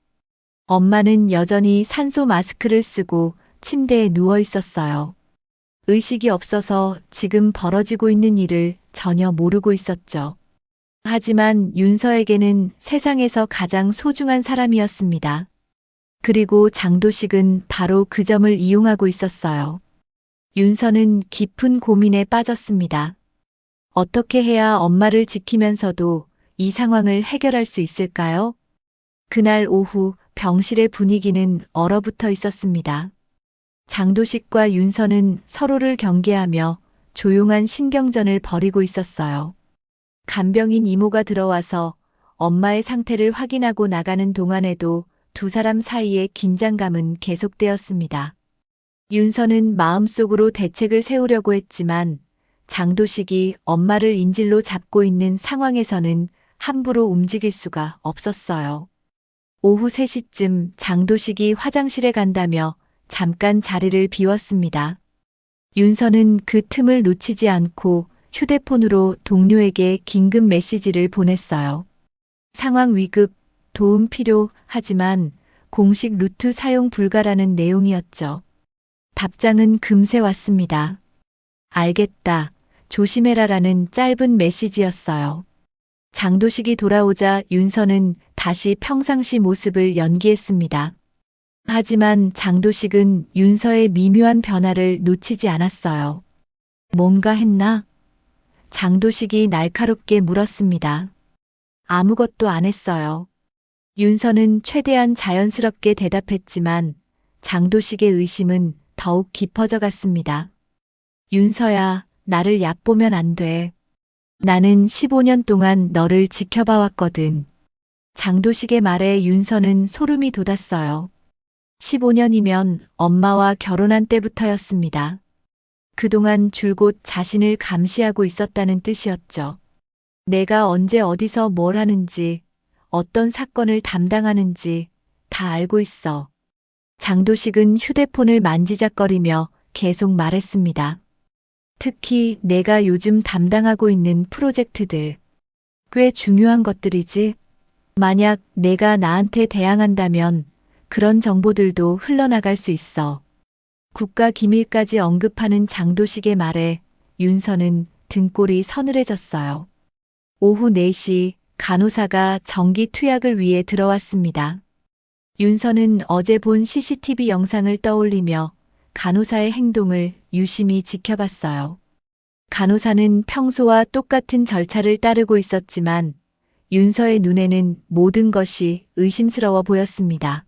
엄마는 여전히 산소 마스크를 쓰고 침대에 누워 있었어요. 의식이 없어서 지금 벌어지고 있는 일을 전혀 모르고 있었죠. 하지만 윤서에게는 세상에서 가장 소중한 사람이었습니다. 그리고 장도식은 바로 그 점을 이용하고 있었어요. 윤서는 깊은 고민에 빠졌습니다. 어떻게 해야 엄마를 지키면서도 이 상황을 해결할 수 있을까요? 그날 오후 병실의 분위기는 얼어붙어 있었습니다. 장도식과 윤서는 서로를 경계하며 조용한 신경전을 벌이고 있었어요. 간병인 이모가 들어와서 엄마의 상태를 확인하고 나가는 동안에도 두 사람 사이의 긴장감은 계속되었습니다. 윤서는 마음속으로 대책을 세우려고 했지만 장도식이 엄마를 인질로 잡고 있는 상황에서는 함부로 움직일 수가 없었어요. 오후 3시쯤 장도식이 화장실에 간다며 잠깐 자리를 비웠습니다. 윤서는 그 틈을 놓치지 않고 휴대폰으로 동료에게 긴급 메시지를 보냈어요. 상황 위급, 도움 필요, 하지만 공식 루트 사용 불가라는 내용이었죠. 답장은 금세 왔습니다. 알겠다, 조심해라라는 짧은 메시지였어요. 장도식이 돌아오자 윤서는 다시 평상시 모습을 연기했습니다. 하지만 장도식은 윤서의 미묘한 변화를 놓치지 않았어요. 뭔가 했나? 장도식이 날카롭게 물었습니다. 아무것도 안 했어요. 윤서는 최대한 자연스럽게 대답했지만 장도식의 의심은 더욱 깊어져 갔습니다. 윤서야, 나를 얕보면 안 돼. 나는 15년 동안 너를 지켜봐왔거든. 장도식의 말에 윤서는 소름이 돋았어요. 15년이면 엄마와 결혼한 때부터였습니다. 그동안 줄곧 자신을 감시하고 있었다는 뜻이었죠. 내가 언제 어디서 뭘 하는지, 어떤 사건을 담당하는지 다 알고 있어. 장도식은 휴대폰을 만지작거리며 계속 말했습니다. 특히 내가 요즘 담당하고 있는 프로젝트들. 꽤 중요한 것들이지. 만약 내가 나한테 대항한다면 그런 정보들도 흘러나갈 수 있어. 국가 기밀까지 언급하는 장도식의 말에 윤서는 등골이 서늘해졌어요. 오후 4시 간호사가 정기 투약을 위해 들어왔습니다. 윤서는 어제 본 CCTV 영상을 떠올리며 간호사의 행동을 유심히 지켜봤어요. 간호사는 평소와 똑같은 절차를 따르고 있었지만 윤서의 눈에는 모든 것이 의심스러워 보였습니다.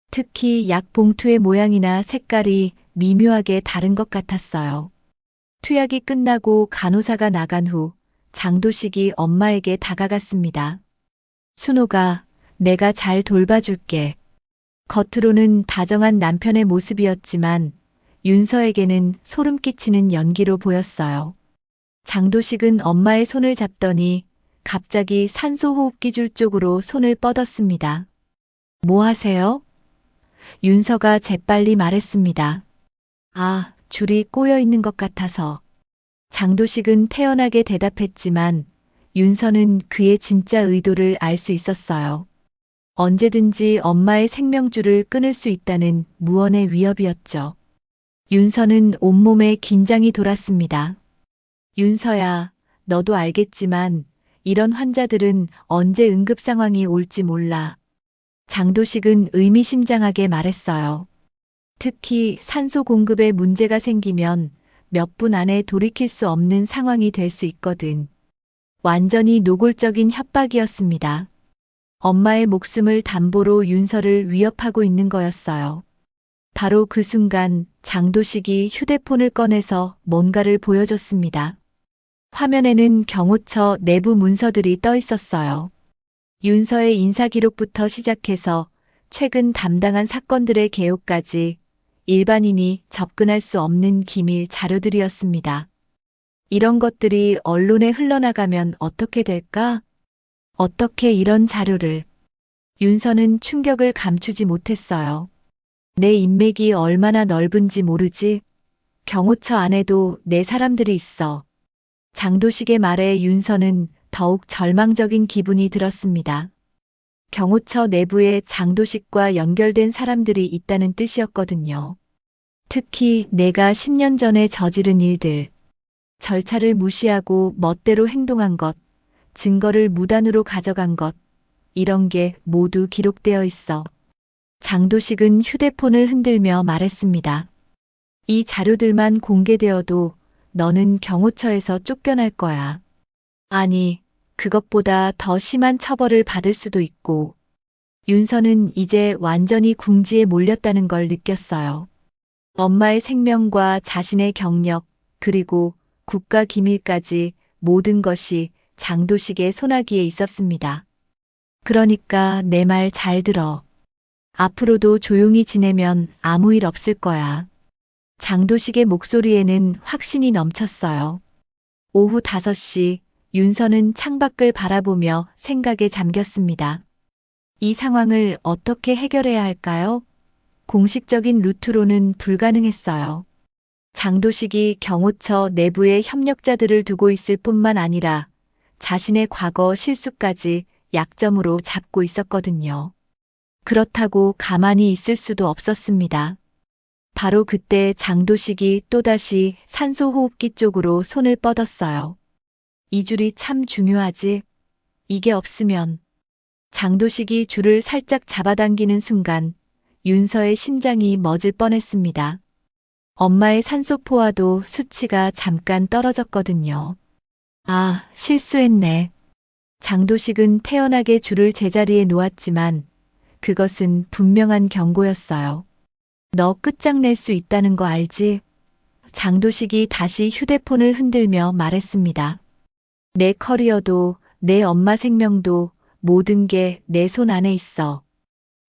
특히 약 봉투의 모양이나 색깔이 미묘하게 다른 것 같았어요. 투약이 끝나고 간호사가 나간 후 장도식이 엄마에게 다가갔습니다. 순호가 내가 잘 돌봐줄게. 겉으로는 다정한 남편의 모습이었지만 윤서에게는 소름 끼치는 연기로 보였어요. 장도식은 엄마의 손을 잡더니 갑자기 산소호흡기 줄 쪽으로 손을 뻗었습니다. 뭐 하세요? 윤서가 재빨리 말했습니다. 아, 줄이 꼬여 있는 것 같아서. 장도식은 태연하게 대답했지만 윤서는 그의 진짜 의도를 알 수 있었어요. 언제든지 엄마의 생명줄을 끊을 수 있다는 무언의 위협이었죠. 윤서는 온몸에 긴장이 돌았습니다. 윤서야, 너도 알겠지만 이런 환자들은 언제 응급 상황이 올지 몰라. 장도식은 의미심장하게 말했어요. 특히 산소 공급에 문제가 생기면 몇 분 안에 돌이킬 수 없는 상황이 될 수 있거든. 완전히 노골적인 협박이었습니다. 엄마의 목숨을 담보로 윤서를 위협하고 있는 거였어요. 바로 그 순간 장도식이 휴대폰을 꺼내서 뭔가를 보여줬습니다. 화면에는 경호처 내부 문서들이 떠 있었어요. 윤서의 인사기록부터 시작해서 최근 담당한 사건들의 개요까지 일반인이 접근할 수 없는 기밀 자료들이었습니다. 이런 것들이 언론에 흘러나가면 어떻게 될까? 어떻게 이런 자료를? 윤서는 충격을 감추지 못했어요. 내 인맥이 얼마나 넓은지 모르지? 경호처 안에도 내 사람들이 있어. 장도식의 말에 윤서는 더욱 절망적인 기분이 들었습니다. 경호처 내부에 장도식과 연결된 사람들이 있다는 뜻이었거든요. 특히 내가 10년 전에 저지른 일들, 절차를 무시하고 멋대로 행동한 것, 증거를 무단으로 가져간 것, 이런 게 모두 기록되어 있어. 장도식은 휴대폰을 흔들며 말했습니다. 이 자료들만 공개되어도 너는 경호처에서 쫓겨날 거야. 아니, 그것보다 더 심한 처벌을 받을 수도 있고. 윤서는 이제 완전히 궁지에 몰렸다는 걸 느꼈어요. 엄마의 생명과 자신의 경력, 그리고 국가 기밀까지 모든 것이 장도식의 손아귀에 있었습니다. 그러니까 내 말 잘 들어. 앞으로도 조용히 지내면 아무 일 없을 거야. 장도식의 목소리에는 확신이 넘쳤어요. 오후 5시 윤서는 창밖을 바라보며 생각에 잠겼습니다. 이 상황을 어떻게 해결해야 할까요? 공식적인 루트로는 불가능했어요. 장도식이 경호처 내부에 협력자들을 두고 있을 뿐만 아니라 자신의 과거 실수까지 약점으로 잡고 있었거든요. 그렇다고 가만히 있을 수도 없었습니다. 바로 그때 장도식이 또다시 산소호흡기 쪽으로 손을 뻗었어요. 이 줄이 참 중요하지. 이게 없으면. 장도식이 줄을 살짝 잡아당기는 순간 윤서의 심장이 멎을 뻔했습니다. 엄마의 산소포화도 수치가 잠깐 떨어졌거든요. 아, 실수했네. 장도식은 태연하게 줄을 제자리에 놓았지만 그것은 분명한 경고였어요. 너 끝장낼 수 있다는 거 알지? 장도식이 다시 휴대폰을 흔들며 말했습니다. 내 커리어도 내 엄마 생명도 모든 게 내 손 안에 있어.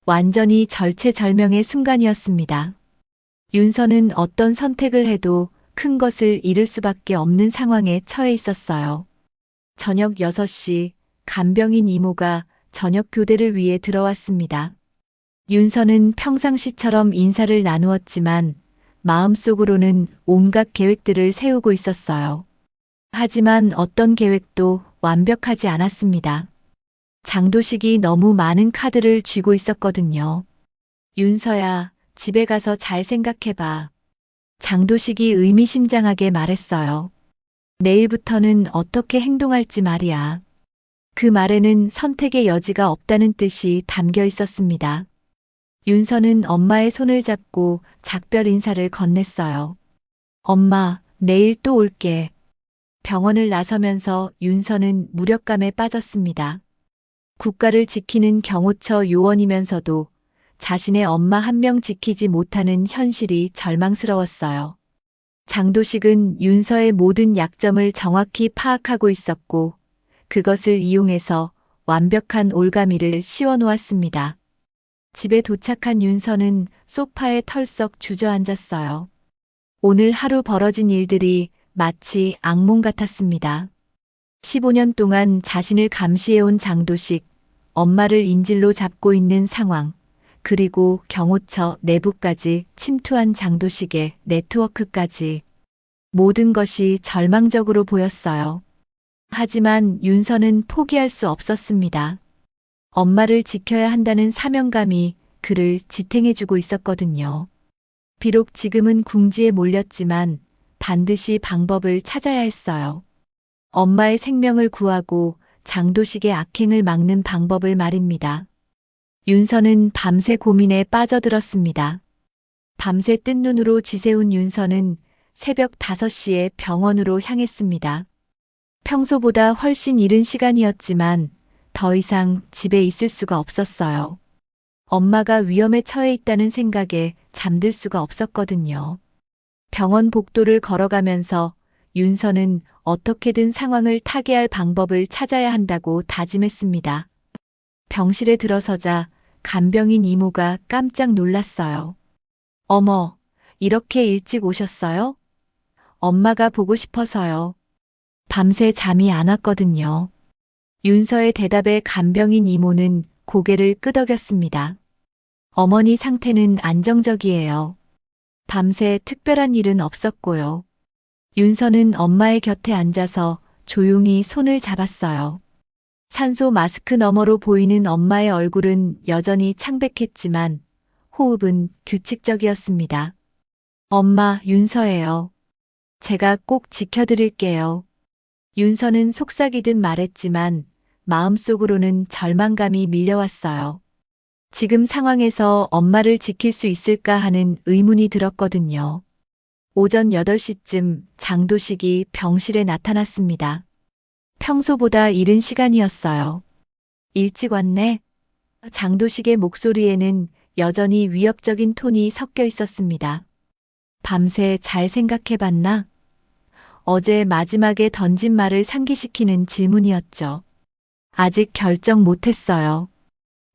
완전히 절체절명의 순간이었습니다. 윤서는 어떤 선택을 해도 큰 것을 잃을 수밖에 없는 상황에 처해 있었어요. 저녁 6시 간병인 이모가 저녁 교대를 위해 들어왔습니다. 윤서는 평상시처럼 인사를 나누었지만 마음속으로는 온갖 계획들을 세우고 있었어요. 하지만 어떤 계획도 완벽하지 않았습니다. 장도식이 너무 많은 카드를 쥐고 있었거든요. 윤서야, 집에 가서 잘 생각해봐. 장도식이 의미심장하게 말했어요. 내일부터는 어떻게 행동할지 말이야. 그 말에는 선택의 여지가 없다는 뜻이 담겨 있었습니다. 윤서는 엄마의 손을 잡고 작별 인사를 건넸어요. 엄마, 내일 또 올게. 병원을 나서면서 윤서는 무력감에 빠졌습니다. 국가를 지키는 경호처 요원이면서도 자신의 엄마 한 명 지키지 못하는 현실이 절망스러웠어요. 장도식은 윤서의 모든 약점을 정확히 파악하고 있었고 그것을 이용해서 완벽한 올가미를 씌워놓았습니다. 집에 도착한 윤서는 소파에 털썩 주저앉았어요. 오늘 하루 벌어진 일들이 마치 악몽 같았습니다. 15년 동안 자신을 감시해온 장도식, 엄마를 인질로 잡고 있는 상황, 그리고 경호처 내부까지 침투한 장도식의 네트워크까지 모든 것이 절망적으로 보였어요. 하지만 윤서는 포기할 수 없었습니다. 엄마를 지켜야 한다는 사명감이 그를 지탱해주고 있었거든요. 비록 지금은 궁지에 몰렸지만 반드시 방법을 찾아야 했어요. 엄마의 생명을 구하고 장도식의 악행을 막는 방법을 말입니다. 윤서는 밤새 고민에 빠져들었습니다. 밤새 뜬 눈으로 지새운 윤서는 새벽 5시에 병원으로 향했습니다. 평소보다 훨씬 이른 시간이었지만 더 이상 집에 있을 수가 없었어요. 엄마가 위험에 처해 있다는 생각에 잠들 수가 없었거든요. 병원 복도를 걸어가면서 윤서는 어떻게든 상황을 타개할 방법을 찾아야 한다고 다짐했습니다. 병실에 들어서자 간병인 이모가 깜짝 놀랐어요. 어머, 이렇게 일찍 오셨어요? 엄마가 보고 싶어서요. 밤새 잠이 안 왔거든요. 윤서의 대답에 간병인 이모는 고개를 끄덕였습니다. 어머니 상태는 안정적이에요. 밤새 특별한 일은 없었고요. 윤서는 엄마의 곁에 앉아서 조용히 손을 잡았어요. 산소 마스크 너머로 보이는 엄마의 얼굴은 여전히 창백했지만 호흡은 규칙적이었습니다. 엄마, 윤서예요. 제가 꼭 지켜드릴게요. 윤서는 속삭이듯 말했지만 마음속으로는 절망감이 밀려왔어요. 지금 상황에서 엄마를 지킬 수 있을까 하는 의문이 들었거든요. 오전 8시쯤 장도식이 병실에 나타났습니다. 평소보다 이른 시간이었어요. 일찍 왔네. 장도식의 목소리에는 여전히 위협적인 톤이 섞여 있었습니다. 밤새 잘 생각해봤나? 어제 마지막에 던진 말을 상기시키는 질문이었죠. 아직 결정 못했어요.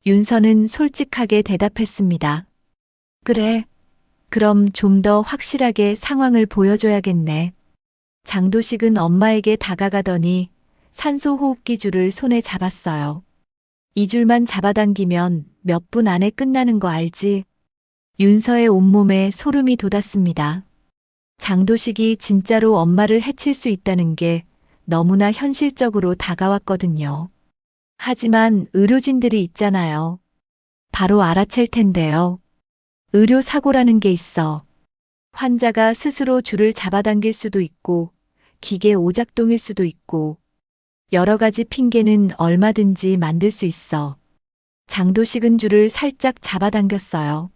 윤서는 솔직하게 대답했습니다. 그래. 그럼 좀 더 확실하게 상황을 보여줘야겠네. 장도식은 엄마에게 다가가더니 산소 호흡기 줄을 손에 잡았어요. 이 줄만 잡아당기면 몇 분 안에 끝나는 거 알지? 윤서의 온몸에 소름이 돋았습니다. 장도식이 진짜로 엄마를 해칠 수 있다는 게 너무나 현실적으로 다가왔거든요. 하지만 의료진들이 있잖아요. 바로 알아챌 텐데요. 의료 사고라는 게 있어. 환자가 스스로 줄을 잡아당길 수도 있고, 기계 오작동일 수도 있고, 여러 가지 핑계는 얼마든지 만들 수 있어. 장도식은 줄을 살짝 잡아당겼어요.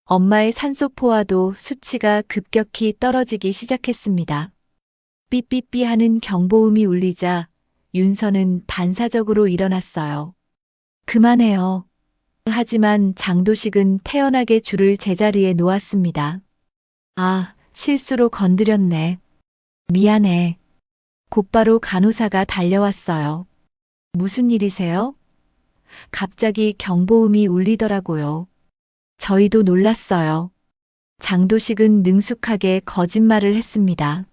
엄마의 산소 포화도 수치가 급격히 떨어지기 시작했습니다. 삐삐삐 하는 경보음이 울리자 윤서는 반사적으로 일어났어요. 그만해요. 하지만 장도식은 태연하게 줄을 제자리에 놓았습니다. 아, 실수로 건드렸네. 미안해. 곧바로 간호사가 달려왔어요. 무슨 일이세요? 갑자기 경보음이 울리더라고요. 저희도 놀랐어요. 장도식은 능숙하게 거짓말을 했습니다.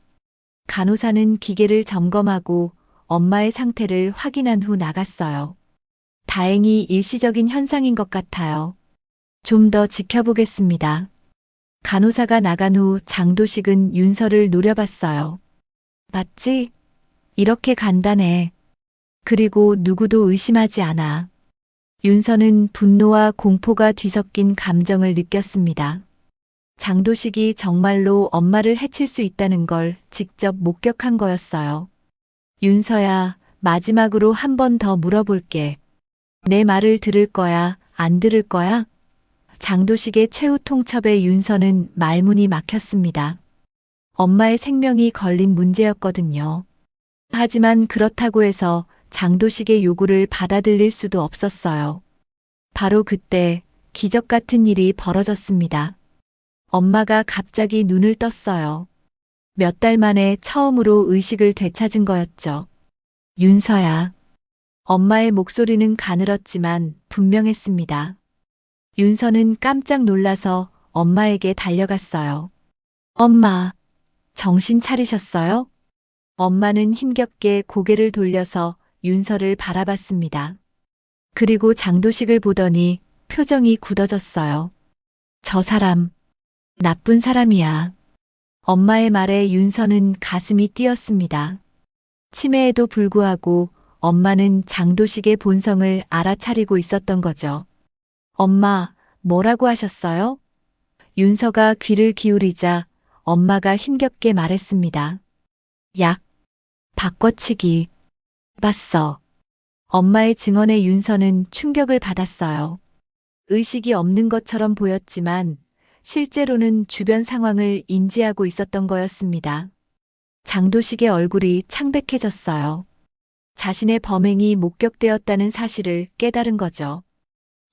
간호사는 기계를 점검하고 엄마의 상태를 확인한 후 나갔어요. 다행히 일시적인 현상인 것 같아요. 좀 더 지켜보겠습니다. 간호사가 나간 후 장도식은 윤서를 노려봤어요. 맞지? 이렇게 간단해. 그리고 누구도 의심하지 않아. 윤서는 분노와 공포가 뒤섞인 감정을 느꼈습니다. 장도식이 정말로 엄마를 해칠 수 있다는 걸 직접 목격한 거였어요. 윤서야, 마지막으로 한 번 더 물어볼게. 내 말을 들을 거야, 안 들을 거야? 장도식의 최후 통첩에 윤서는 말문이 막혔습니다. 엄마의 생명이 걸린 문제였거든요. 하지만 그렇다고 해서 장도식의 요구를 받아들일 수도 없었어요. 바로 그때 기적 같은 일이 벌어졌습니다. 엄마가 갑자기 눈을 떴어요. 몇 달 만에 처음으로 의식을 되찾은 거였죠. 윤서야. 엄마의 목소리는 가늘었지만 분명했습니다. 윤서는 깜짝 놀라서 엄마에게 달려갔어요. 엄마, 정신 차리셨어요? 엄마는 힘겹게 고개를 돌려서 윤서를 바라봤습니다. 그리고 장도식을 보더니 표정이 굳어졌어요. 저 사람, 나쁜 사람이야. 엄마의 말에 윤서는 가슴이 뛰었습니다. 치매에도 불구하고 엄마는 장도식의 본성을 알아차리고 있었던 거죠. 엄마, 뭐라고 하셨어요? 윤서가 귀를 기울이자 엄마가 힘겹게 말했습니다. 약, 바꿔치기. 봤어. 엄마의 증언에 윤서는 충격을 받았어요. 의식이 없는 것처럼 보였지만 실제로는 주변 상황을 인지하고 있었던 거였습니다. 장도식의 얼굴이 창백해졌어요. 자신의 범행이 목격되었다는 사실을 깨달은 거죠.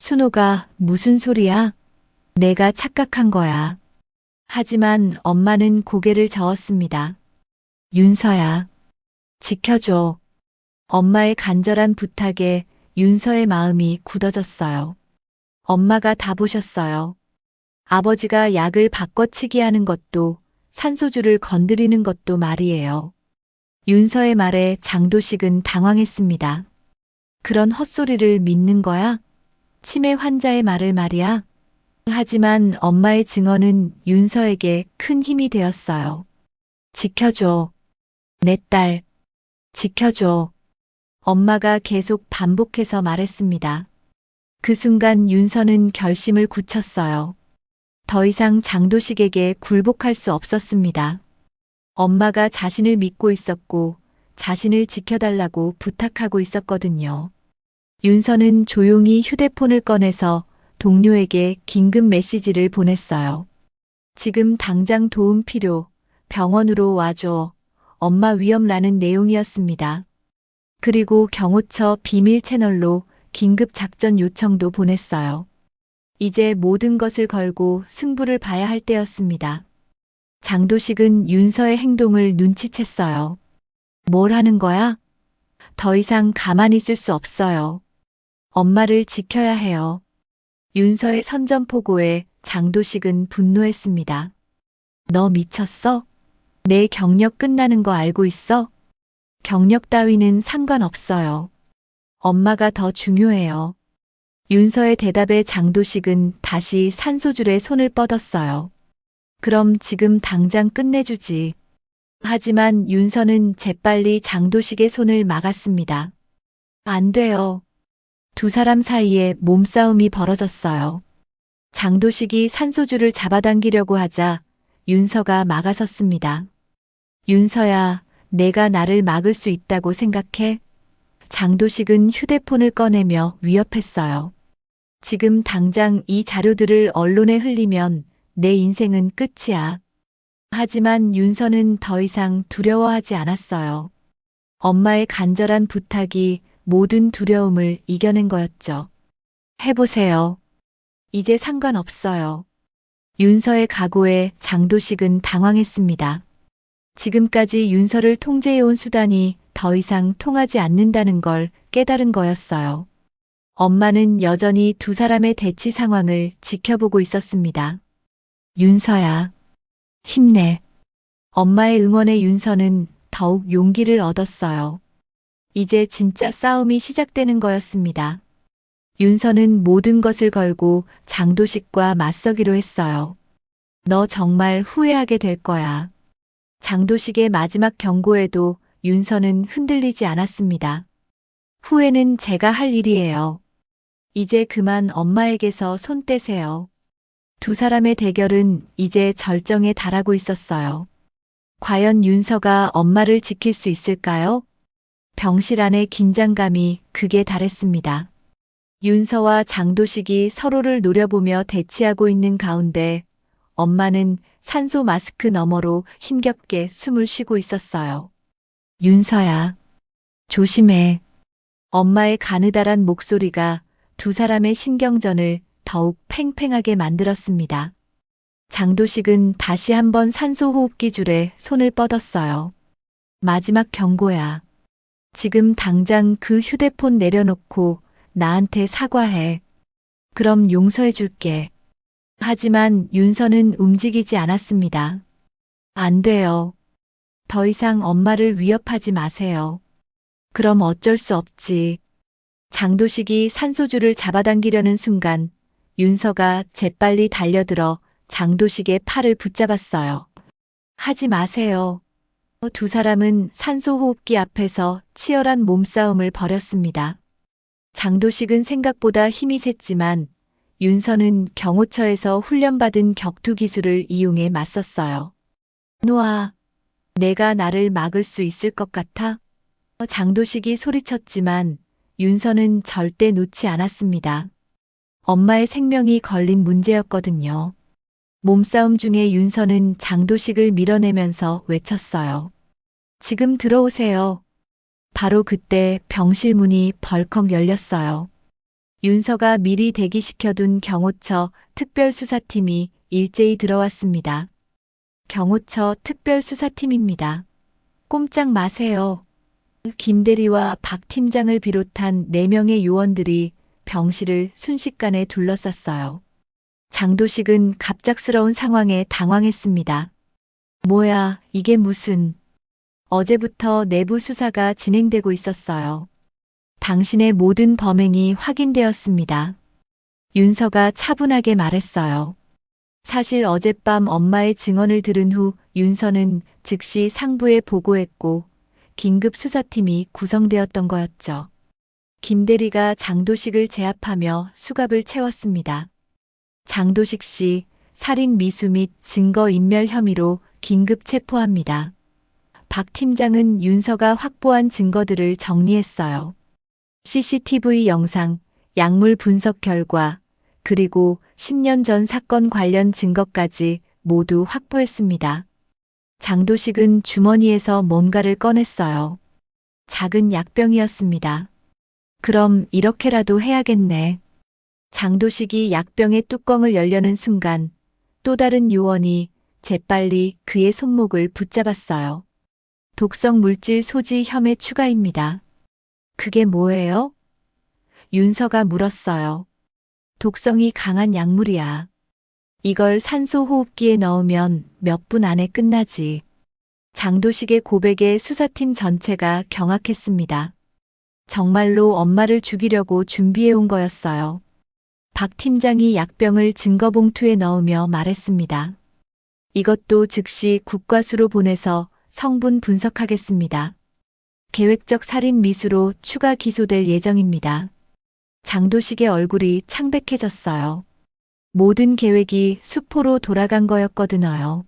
순호가 무슨 소리야? 내가 착각한 거야. 하지만 엄마는 고개를 저었습니다. 윤서야, 지켜줘. 엄마의 간절한 부탁에 윤서의 마음이 굳어졌어요. 엄마가 다 보셨어요. 아버지가 약을 바꿔치기 하는 것도 산소주를 건드리는 것도 말이에요. 윤서의 말에 장도식은 당황했습니다. 그런 헛소리를 믿는 거야? 치매 환자의 말을 말이야? 하지만 엄마의 증언은 윤서에게 큰 힘이 되었어요. 지켜줘. 내 딸. 지켜줘. 엄마가 계속 반복해서 말했습니다. 그 순간 윤서는 결심을 굳혔어요. 더 이상 장도식에게 굴복할 수 없었습니다. 엄마가 자신을 믿고 있었고 자신을 지켜달라고 부탁하고 있었거든요. 윤서는 조용히 휴대폰을 꺼내서 동료에게 긴급 메시지를 보냈어요. 지금 당장 도움 필요, 병원으로 와줘. 엄마 위험라는 내용이었습니다. 그리고 경호처 비밀 채널로 긴급 작전 요청도 보냈어요. 이제 모든 것을 걸고 승부를 봐야 할 때였습니다. 장도식은 윤서의 행동을 눈치챘어요. 뭘 하는 거야? 더 이상 가만히 있을 수 없어요. 엄마를 지켜야 해요. 윤서의 선전포고에 장도식은 분노했습니다. 너 미쳤어? 내 경력 끝나는 거 알고 있어? 경력 따위는 상관없어요. 엄마가 더 중요해요. 윤서의 대답에 장도식은 다시 산소줄에 손을 뻗었어요. 그럼 지금 당장 끝내주지. 하지만 윤서는 재빨리 장도식의 손을 막았습니다. 안 돼요. 두 사람 사이에 몸싸움이 벌어졌어요. 장도식이 산소줄을 잡아당기려고 하자 윤서가 막아섰습니다. 윤서야, 내가 나를 막을 수 있다고 생각해? 장도식은 휴대폰을 꺼내며 위협했어요. 지금 당장 이 자료들을 언론에 흘리면 내 인생은 끝이야. 하지만 윤서는 더 이상 두려워하지 않았어요. 엄마의 간절한 부탁이 모든 두려움을 이겨낸 거였죠. 해보세요. 이제 상관없어요. 윤서의 각오에 장도식은 당황했습니다. 지금까지 윤서를 통제해온 수단이 더 이상 통하지 않는다는 걸 깨달은 거였어요. 엄마는 여전히 두 사람의 대치 상황을 지켜보고 있었습니다. 윤서야, 힘내. 엄마의 응원에 윤서는 더욱 용기를 얻었어요. 이제 진짜 싸움이 시작되는 거였습니다. 윤서는 모든 것을 걸고 장도식과 맞서기로 했어요. 너 정말 후회하게 될 거야. 장도식의 마지막 경고에도 윤서는 흔들리지 않았습니다. 후회는 제가 할 일이에요. 이제 그만 엄마에게서 손 떼세요. 두 사람의 대결은 이제 절정에 달하고 있었어요. 과연 윤서가 엄마를 지킬 수 있을까요? 병실 안의 긴장감이 극에 달했습니다. 윤서와 장도식이 서로를 노려보며 대치하고 있는 가운데 엄마는 산소 마스크 너머로 힘겹게 숨을 쉬고 있었어요. 윤서야, 조심해. 엄마의 가느다란 목소리가 두 사람의 신경전을 더욱 팽팽하게 만들었습니다. 장도식은 다시 한번 산소호흡기 줄에 손을 뻗었어요. 마지막 경고야. 지금 당장 그 휴대폰 내려놓고 나한테 사과해. 그럼 용서해 줄게. 하지만 윤서는 움직이지 않았습니다. 안 돼요. 더 이상 엄마를 위협하지 마세요. 그럼 어쩔 수 없지. 장도식이 산소줄을 잡아당기려는 순간 윤서가 재빨리 달려들어 장도식의 팔을 붙잡았어요. 하지 마세요. 두 사람은 산소호흡기 앞에서 치열한 몸싸움을 벌였습니다. 장도식은 생각보다 힘이 셌지만 윤서는 경호처에서 훈련받은 격투 기술을 이용해 맞섰어요. 놓아, 내가 나를 막을 수 있을 것 같아? 장도식이 소리쳤지만 윤서는 절대 놓지 않았습니다. 엄마의 생명이 걸린 문제였거든요. 몸싸움 중에 윤서는 장도식을 밀어내면서 외쳤어요. 지금 들어오세요. 바로 그때 병실 문이 벌컥 열렸어요. 윤서가 미리 대기시켜둔 경호처 특별수사팀이 일제히 들어왔습니다. 경호처 특별수사팀입니다. 꼼짝 마세요. 김대리와 박 팀장을 비롯한 4명의 요원들이 병실을 순식간에 둘러쌌어요. 장도식은 갑작스러운 상황에 당황했습니다. 뭐야, 이게 무슨... 어제부터 내부 수사가 진행되고 있었어요. 당신의 모든 범행이 확인되었습니다. 윤서가 차분하게 말했어요. 사실 어젯밤 엄마의 증언을 들은 후 윤서는 즉시 상부에 보고했고 긴급 수사팀이 구성되었던 거였죠. 김대리가 장도식을 제압하며 수갑을 채웠습니다. 장도식 씨, 살인 미수 및 증거인멸 혐의로 긴급 체포합니다. 박 팀장은 윤서가 확보한 증거들을 정리했어요. CCTV 영상, 약물 분석 결과, 그리고 10년 전 사건 관련 증거까지 모두 확보했습니다. 장도식은 주머니에서 뭔가를 꺼냈어요. 작은 약병이었습니다. 그럼 이렇게라도 해야겠네. 장도식이 약병의 뚜껑을 열려는 순간 또 다른 요원이 재빨리 그의 손목을 붙잡았어요. 독성 물질 소지 혐의 추가입니다. 그게 뭐예요? 윤서가 물었어요. 독성이 강한 약물이야. 이걸 산소호흡기에 넣으면 몇 분 안에 끝나지. 장도식의 고백에 수사팀 전체가 경악했습니다. 정말로 엄마를 죽이려고 준비해온 거였어요. 박 팀장이 약병을 증거봉투에 넣으며 말했습니다. 이것도 즉시 국과수로 보내서 성분 분석하겠습니다. 계획적 살인 미수로 추가 기소될 예정입니다. 장도식의 얼굴이 창백해졌어요. 모든 계획이 수포로 돌아간 거였거든요.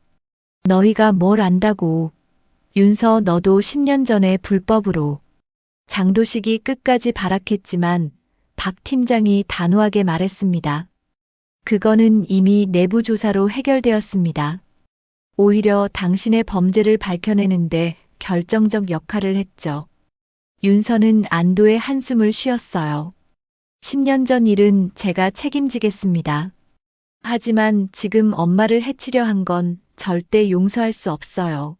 너희가 뭘 안다고. 윤서 너도 10년 전에 불법으로. 장도식이 끝까지 발악했지만 박 팀장이 단호하게 말했습니다. 그거는 이미 내부 조사로 해결되었습니다. 오히려 당신의 범죄를 밝혀내는데 결정적 역할을 했죠. 윤서는 안도의 한숨을 쉬었어요. 10년 전 일은 제가 책임지겠습니다. 하지만 지금 엄마를 해치려 한 건 절대 용서할 수 없어요.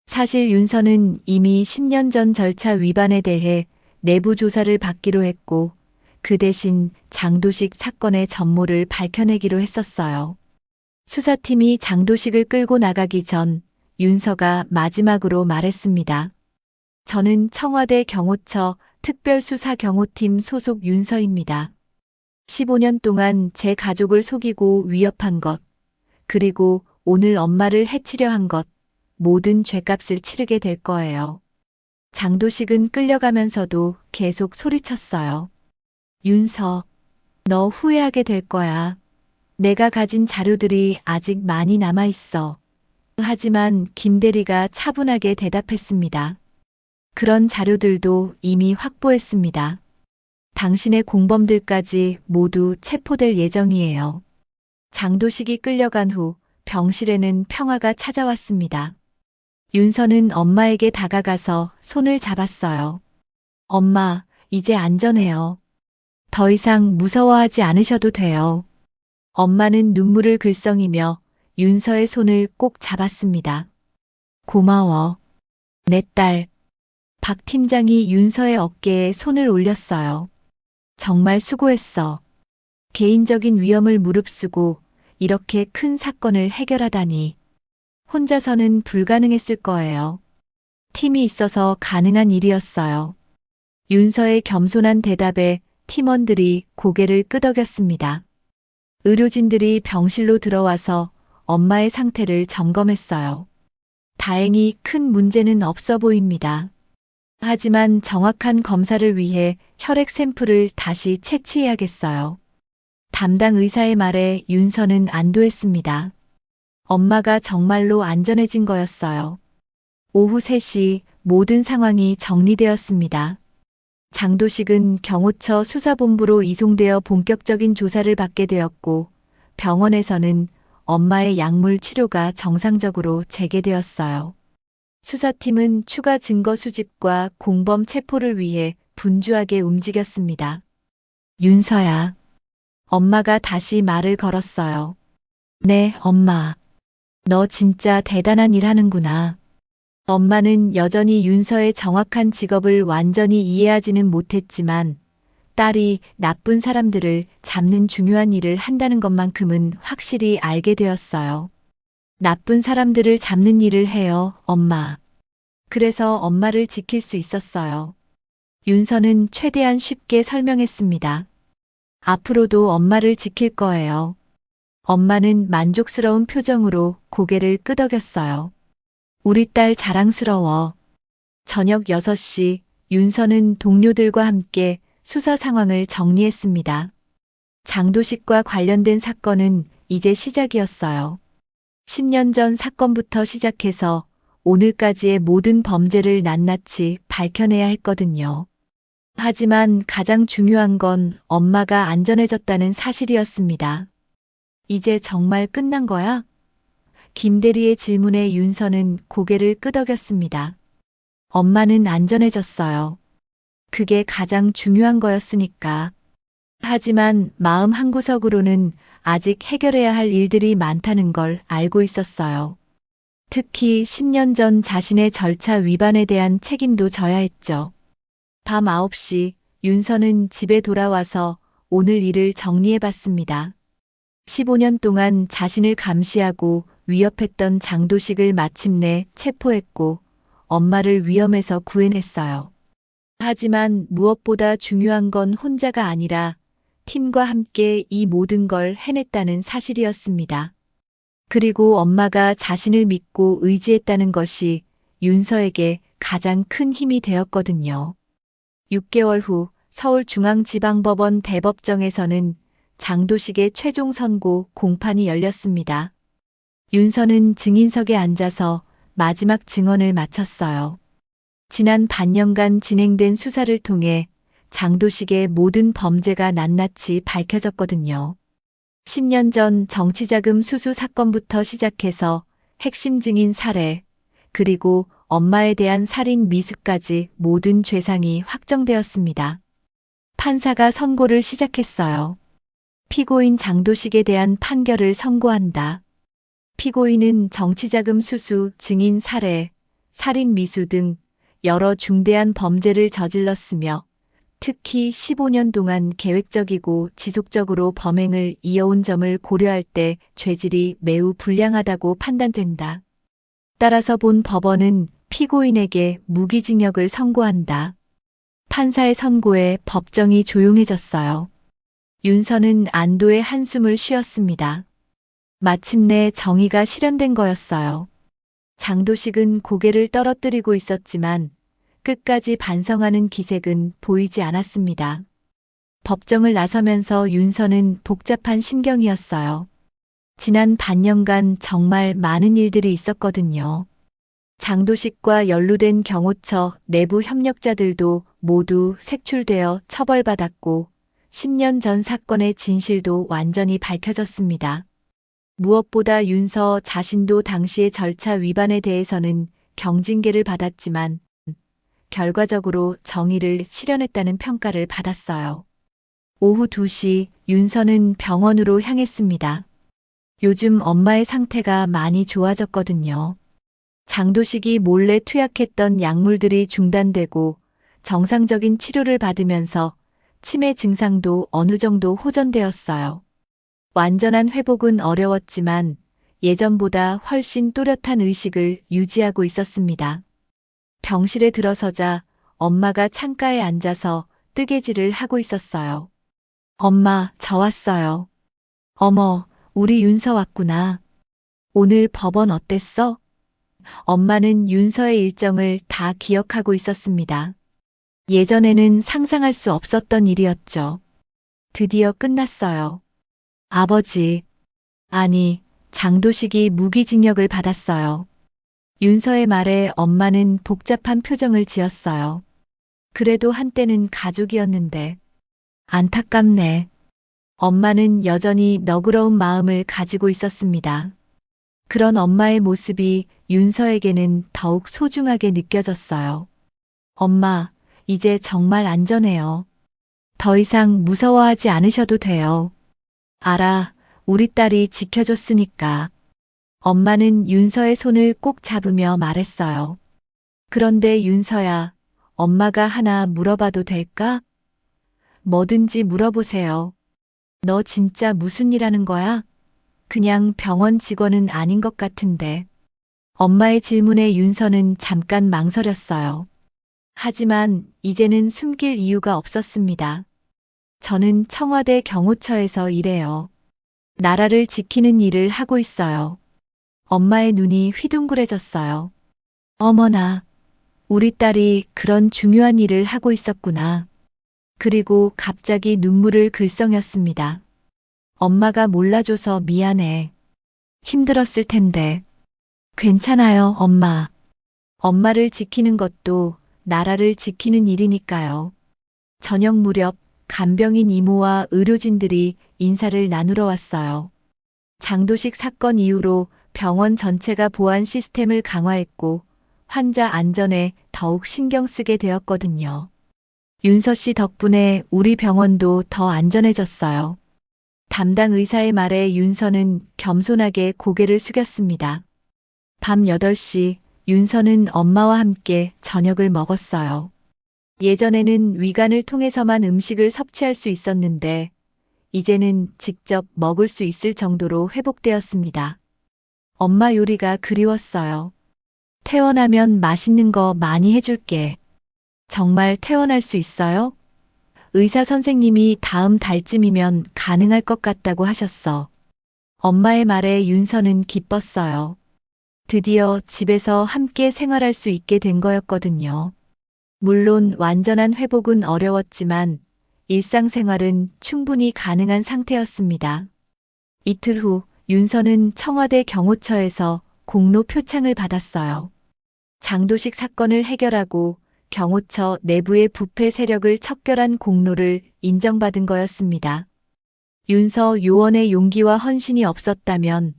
사실 윤서는 이미 10년 전 절차 위반에 대해 내부 조사를 받기로 했고 그 대신 장도식 사건의 전모를 밝혀내기로 했었어요. 수사팀이 장도식을 끌고 나가기 전 윤서가 마지막으로 말했습니다. 저는 청와대 경호처 특별수사경호팀 소속 윤서입니다. 15년 동안 제 가족을 속이고 위협한 것, 그리고 오늘 엄마를 해치려 한 것, 모든 죄값을 치르게 될 거예요. 장도식은 끌려가면서도 계속 소리쳤어요. 윤서, 너 후회하게 될 거야. 내가 가진 자료들이 아직 많이 남아있어. 하지만 김대리가 차분하게 대답했습니다. 그런 자료들도 이미 확보했습니다. 당신의 공범들까지 모두 체포될 예정이에요. 장도식이 끌려간 후 병실에는 평화가 찾아왔습니다. 윤서는 엄마에게 다가가서 손을 잡았어요. 엄마, 이제 안전해요. 더 이상 무서워하지 않으셔도 돼요. 엄마는 눈물을 글썽이며 윤서의 손을 꼭 잡았습니다. 고마워. 내 딸. 박 팀장이 윤서의 어깨에 손을 올렸어요. 정말 수고했어. 개인적인 위험을 무릅쓰고 이렇게 큰 사건을 해결하다니. 혼자서는 불가능했을 거예요. 팀이 있어서 가능한 일이었어요. 윤서의 겸손한 대답에 팀원들이 고개를 끄덕였습니다. 의료진들이 병실로 들어와서 엄마의 상태를 점검했어요. 다행히 큰 문제는 없어 보입니다. 하지만 정확한 검사를 위해 혈액 샘플을 다시 채취해야겠어요. 담당 의사의 말에 윤서는 안도했습니다. 엄마가 정말로 안전해진 거였어요. 오후 3시 모든 상황이 정리되었습니다. 장도식은 경호처 수사본부로 이송되어 본격적인 조사를 받게 되었고 병원에서는 엄마의 약물 치료가 정상적으로 재개되었어요. 수사팀은 추가 증거 수집과 공범 체포를 위해 분주하게 움직였습니다. 윤서야. 엄마가 다시 말을 걸었어요. 네, 엄마. 너 진짜 대단한 일 하는구나. 엄마는 여전히 윤서의 정확한 직업을 완전히 이해하지는 못했지만 딸이 나쁜 사람들을 잡는 중요한 일을 한다는 것만큼은 확실히 알게 되었어요. 나쁜 사람들을 잡는 일을 해요, 엄마. 그래서 엄마를 지킬 수 있었어요. 윤서는 최대한 쉽게 설명했습니다. 앞으로도 엄마를 지킬 거예요. 엄마는 만족스러운 표정으로 고개를 끄덕였어요. 우리 딸 자랑스러워. 저녁 6시 윤서는 동료들과 함께 수사 상황을 정리했습니다. 장도식과 관련된 사건은 이제 시작이었어요. 10년 전 사건부터 시작해서 오늘까지의 모든 범죄를 낱낱이 밝혀내야 했거든요. 하지만 가장 중요한 건 엄마가 안전해졌다는 사실이었습니다. 이제 정말 끝난 거야? 김 대리의 질문에 윤서는 고개를 끄덕였습니다. 엄마는 안전해졌어요. 그게 가장 중요한 거였으니까. 하지만 마음 한구석으로는 아직 해결해야 할 일들이 많다는 걸 알고 있었어요. 특히 10년 전 자신의 절차 위반에 대한 책임도 져야 했죠. 밤 9시 윤서는 집에 돌아와서 오늘 일을 정리해봤습니다. 15년 동안 자신을 감시하고 위협했던 장도식을 마침내 체포했고 엄마를 위험에서 구해냈어요. 하지만 무엇보다 중요한 건 혼자가 아니라 팀과 함께 이 모든 걸 해냈다는 사실이었습니다. 그리고 엄마가 자신을 믿고 의지했다는 것이 윤서에게 가장 큰 힘이 되었거든요. 6개월 후 서울중앙지방법원 대법정에서는 장도식의 최종 선고 공판이 열렸습니다. 윤서는 증인석에 앉아서 마지막 증언을 마쳤어요. 지난 반년간 진행된 수사를 통해 장도식의 모든 범죄가 낱낱이 밝혀졌거든요. 10년 전 정치자금 수수 사건부터 시작해서 핵심 증인 살해, 그리고 엄마에 대한 살인 미수까지 모든 죄상이 확정되었습니다. 판사가 선고를 시작했어요. 피고인 장도식에 대한 판결을 선고한다. 피고인은 정치자금 수수, 증인 살해, 살인 미수 등 여러 중대한 범죄를 저질렀으며 특히 15년 동안 계획적이고 지속적으로 범행을 이어온 점을 고려할 때 죄질이 매우 불량하다고 판단된다. 따라서 본 법원은 피고인에게 무기징역을 선고한다. 판사의 선고에 법정이 조용해졌어요. 윤서는 안도의 한숨을 쉬었습니다. 마침내 정의가 실현된 거였어요. 장도식은 고개를 떨어뜨리고 있었지만 끝까지 반성하는 기색은 보이지 않았습니다. 법정을 나서면서 윤서는 복잡한 심경이었어요. 지난 반년간 정말 많은 일들이 있었거든요. 장도식과 연루된 경호처 내부 협력자들도 모두 색출되어 처벌받았고 10년 전 사건의 진실도 완전히 밝혀졌습니다. 무엇보다 윤서 자신도 당시의 절차 위반에 대해서는 경징계를 받았지만 결과적으로 정의를 실현했다는 평가를 받았어요. 오후 2시 윤서는 병원으로 향했습니다. 요즘 엄마의 상태가 많이 좋아졌거든요. 장도식이 몰래 투약했던 약물들이 중단되고 정상적인 치료를 받으면서 치매 증상도 어느 정도 호전되었어요. 완전한 회복은 어려웠지만 예전보다 훨씬 또렷한 의식을 유지하고 있었습니다. 병실에 들어서자 엄마가 창가에 앉아서 뜨개질을 하고 있었어요. 엄마, 저 왔어요. 어머, 우리 윤서 왔구나. 오늘 법원 어땠어? 엄마는 윤서의 일정을 다 기억하고 있었습니다. 예전에는 상상할 수 없었던 일이었죠. 드디어 끝났어요. 아버지, 아니, 장도식이 무기징역을 받았어요. 윤서의 말에 엄마는 복잡한 표정을 지었어요. 그래도 한때는 가족이었는데. 안타깝네. 엄마는 여전히 너그러운 마음을 가지고 있었습니다. 그런 엄마의 모습이 윤서에게는 더욱 소중하게 느껴졌어요. 엄마, 이제 정말 안전해요. 더 이상 무서워하지 않으셔도 돼요. 알아, 우리 딸이 지켜줬으니까. 엄마는 윤서의 손을 꼭 잡으며 말했어요. 그런데 윤서야, 엄마가 하나 물어봐도 될까? 뭐든지 물어보세요. 너 진짜 무슨 일 하는 거야? 그냥 병원 직원은 아닌 것 같은데. 엄마의 질문에 윤서는 잠깐 망설였어요. 하지만 이제는 숨길 이유가 없었습니다. 저는 청와대 경호처에서 일해요. 나라를 지키는 일을 하고 있어요. 엄마의 눈이 휘둥그레졌어요. 어머나, 우리 딸이 그런 중요한 일을 하고 있었구나. 그리고 갑자기 눈물을 글썽였습니다. 엄마가 몰라줘서 미안해. 힘들었을 텐데. 괜찮아요, 엄마. 엄마를 지키는 것도 나라를 지키는 일이니까요. 저녁 무렵 간병인 이모와 의료진들이 인사를 나누러 왔어요. 장도식 사건 이후로 병원 전체가 보안 시스템을 강화했고 환자 안전에 더욱 신경 쓰게 되었거든요. 윤서 씨 덕분에 우리 병원도 더 안전해졌어요. 담당 의사의 말에 윤서는 겸손하게 고개를 숙였습니다. 밤 8시 윤서는 엄마와 함께 저녁을 먹었어요. 예전에는 위관을 통해서만 음식을 섭취할 수 있었는데 이제는 직접 먹을 수 있을 정도로 회복되었습니다. 엄마 요리가 그리웠어요. 퇴원하면 맛있는 거 많이 해줄게. 정말 퇴원할 수 있어요? 의사 선생님이 다음 달쯤이면 가능할 것 같다고 하셨어. 엄마의 말에 윤서는 기뻤어요. 드디어 집에서 함께 생활할 수 있게 된 거였거든요. 물론 완전한 회복은 어려웠지만 일상생활은 충분히 가능한 상태였습니다. 이틀 후 윤서는 청와대 경호처에서 공로 표창을 받았어요. 장도식 사건을 해결하고 경호처 내부의 부패 세력을 척결한 공로를 인정받은 거였습니다. 윤서 요원의 용기와 헌신이 없었다면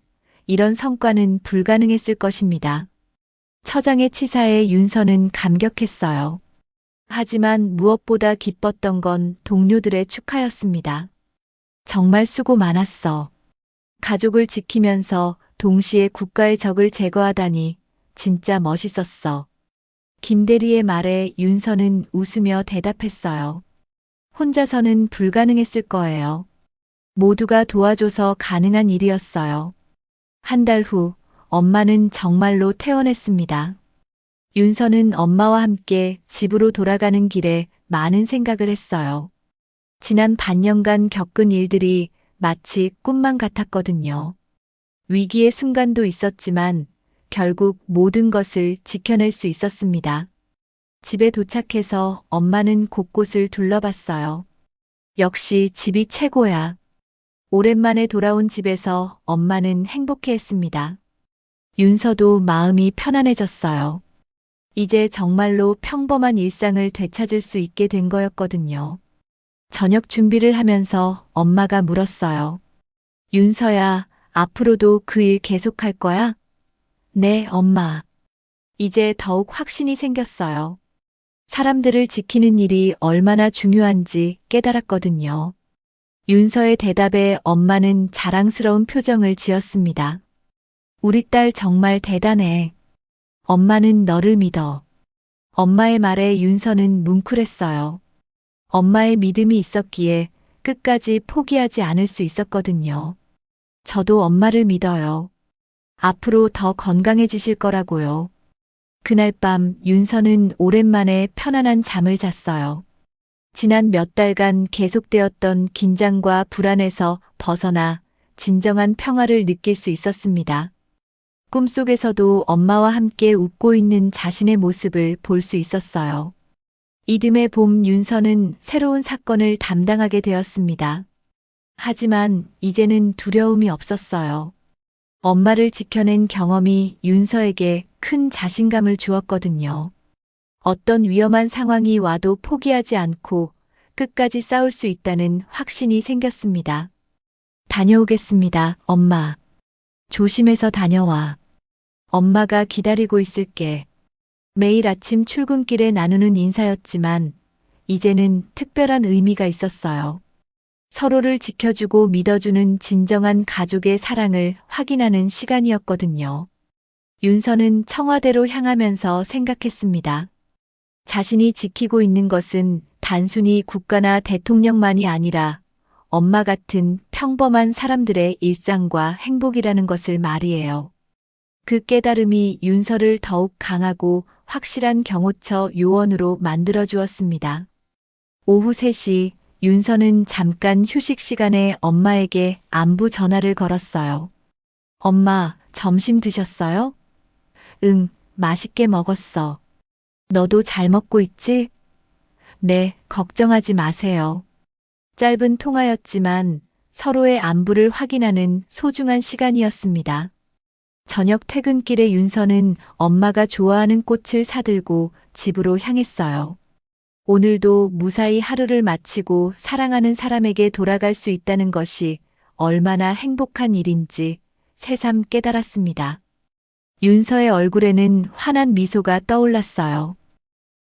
이런 성과는 불가능했을 것입니다. 처장의 치사에 윤서는 감격했어요. 하지만 무엇보다 기뻤던 건 동료들의 축하였습니다. 정말 수고 많았어. 가족을 지키면서 동시에 국가의 적을 제거하다니 진짜 멋있었어. 김대리의 말에 윤서는 웃으며 대답했어요. 혼자서는 불가능했을 거예요. 모두가 도와줘서 가능한 일이었어요. 한 달 후 엄마는 정말로 퇴원했습니다. 윤서는 엄마와 함께 집으로 돌아가는 길에 많은 생각을 했어요. 지난 반년간 겪은 일들이 마치 꿈만 같았거든요. 위기의 순간도 있었지만 결국 모든 것을 지켜낼 수 있었습니다. 집에 도착해서 엄마는 곳곳을 둘러봤어요. 역시 집이 최고야. 오랜만에 돌아온 집에서 엄마는 행복해했습니다. 윤서도 마음이 편안해졌어요. 이제 정말로 평범한 일상을 되찾을 수 있게 된 거였거든요. 저녁 준비를 하면서 엄마가 물었어요. 윤서야, 앞으로도 그 일 계속할 거야? 네, 엄마. 이제 더욱 확신이 생겼어요. 사람들을 지키는 일이 얼마나 중요한지 깨달았거든요. 윤서의 대답에 엄마는 자랑스러운 표정을 지었습니다. 우리 딸 정말 대단해. 엄마는 너를 믿어. 엄마의 말에 윤서는 뭉클했어요. 엄마의 믿음이 있었기에 끝까지 포기하지 않을 수 있었거든요. 저도 엄마를 믿어요. 앞으로 더 건강해지실 거라고요. 그날 밤 윤서는 오랜만에 편안한 잠을 잤어요. 지난 몇 달간 계속되었던 긴장과 불안에서 벗어나 진정한 평화를 느낄 수 있었습니다. 꿈속에서도 엄마와 함께 웃고 있는 자신의 모습을 볼 수 있었어요. 이듬해 봄 윤서는 새로운 사건을 담당하게 되었습니다. 하지만 이제는 두려움이 없었어요. 엄마를 지켜낸 경험이 윤서에게 큰 자신감을 주었거든요. 어떤 위험한 상황이 와도 포기하지 않고 끝까지 싸울 수 있다는 확신이 생겼습니다. 다녀오겠습니다, 엄마. 조심해서 다녀와. 엄마가 기다리고 있을게. 매일 아침 출근길에 나누는 인사였지만 이제는 특별한 의미가 있었어요. 서로를 지켜주고 믿어주는 진정한 가족의 사랑을 확인하는 시간이었거든요. 윤서는 청와대로 향하면서 생각했습니다. 자신이 지키고 있는 것은 단순히 국가나 대통령만이 아니라 엄마 같은 평범한 사람들의 일상과 행복이라는 것을 말이에요. 그 깨달음이 윤서를 더욱 강하고 확실한 경호처 요원으로 만들어 주었습니다. 오후 3시 윤서는 잠깐 휴식 시간에 엄마에게 안부 전화를 걸었어요. 엄마, 점심 드셨어요? 응, 맛있게 먹었어. 너도 잘 먹고 있지? 네, 걱정하지 마세요. 짧은 통화였지만 서로의 안부를 확인하는 소중한 시간이었습니다. 저녁 퇴근길에 윤서는 엄마가 좋아하는 꽃을 사들고 집으로 향했어요. 오늘도 무사히 하루를 마치고 사랑하는 사람에게 돌아갈 수 있다는 것이 얼마나 행복한 일인지 새삼 깨달았습니다. 윤서의 얼굴에는 환한 미소가 떠올랐어요.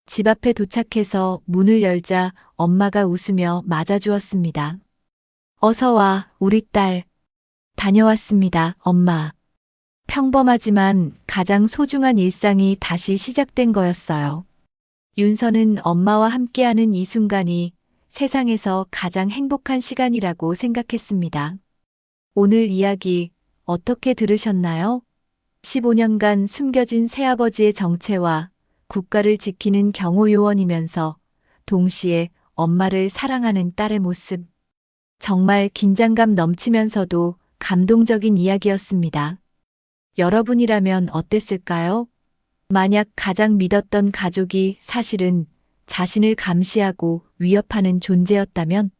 집 앞에 도착해서 문을 열자 엄마가 웃으며 맞아주었습니다. 어서 와, 우리 딸. 다녀왔습니다, 엄마. 평범하지만 가장 소중한 일상이 다시 시작된 거였어요. 윤서는 엄마와 함께하는 이 순간이 세상에서 가장 행복한 시간이라고 생각했습니다. 오늘 이야기 어떻게 들으셨나요? 15년간 숨겨진 새아버지의 정체와 국가를 지키는 경호요원이면서 동시에 엄마를 사랑하는 딸의 모습. 정말 긴장감 넘치면서도 감동적인 이야기였습니다. 여러분이라면 어땠을까요? 만약 가장 믿었던 가족이 사실은 자신을 감시하고 위협하는 존재였다면,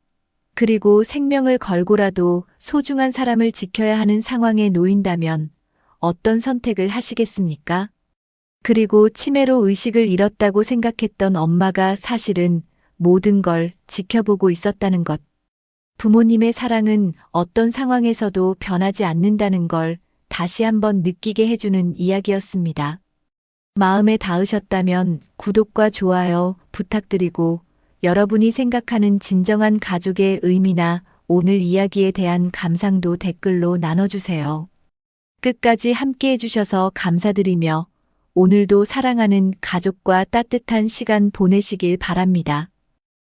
그리고 생명을 걸고라도 소중한 사람을 지켜야 하는 상황에 놓인다면 어떤 선택을 하시겠습니까? 그리고 치매로 의식을 잃었다고 생각했던 엄마가 사실은 모든 걸 지켜보고 있었다는 것. 부모님의 사랑은 어떤 상황에서도 변하지 않는다는 걸 다시 한번 느끼게 해주는 이야기였습니다. 마음에 닿으셨다면 구독과 좋아요 부탁드리고 여러분이 생각하는 진정한 가족의 의미나 오늘 이야기에 대한 감상도 댓글로 나눠주세요. 끝까지 함께 해주셔서 감사드리며 오늘도 사랑하는 가족과 따뜻한 시간 보내시길 바랍니다.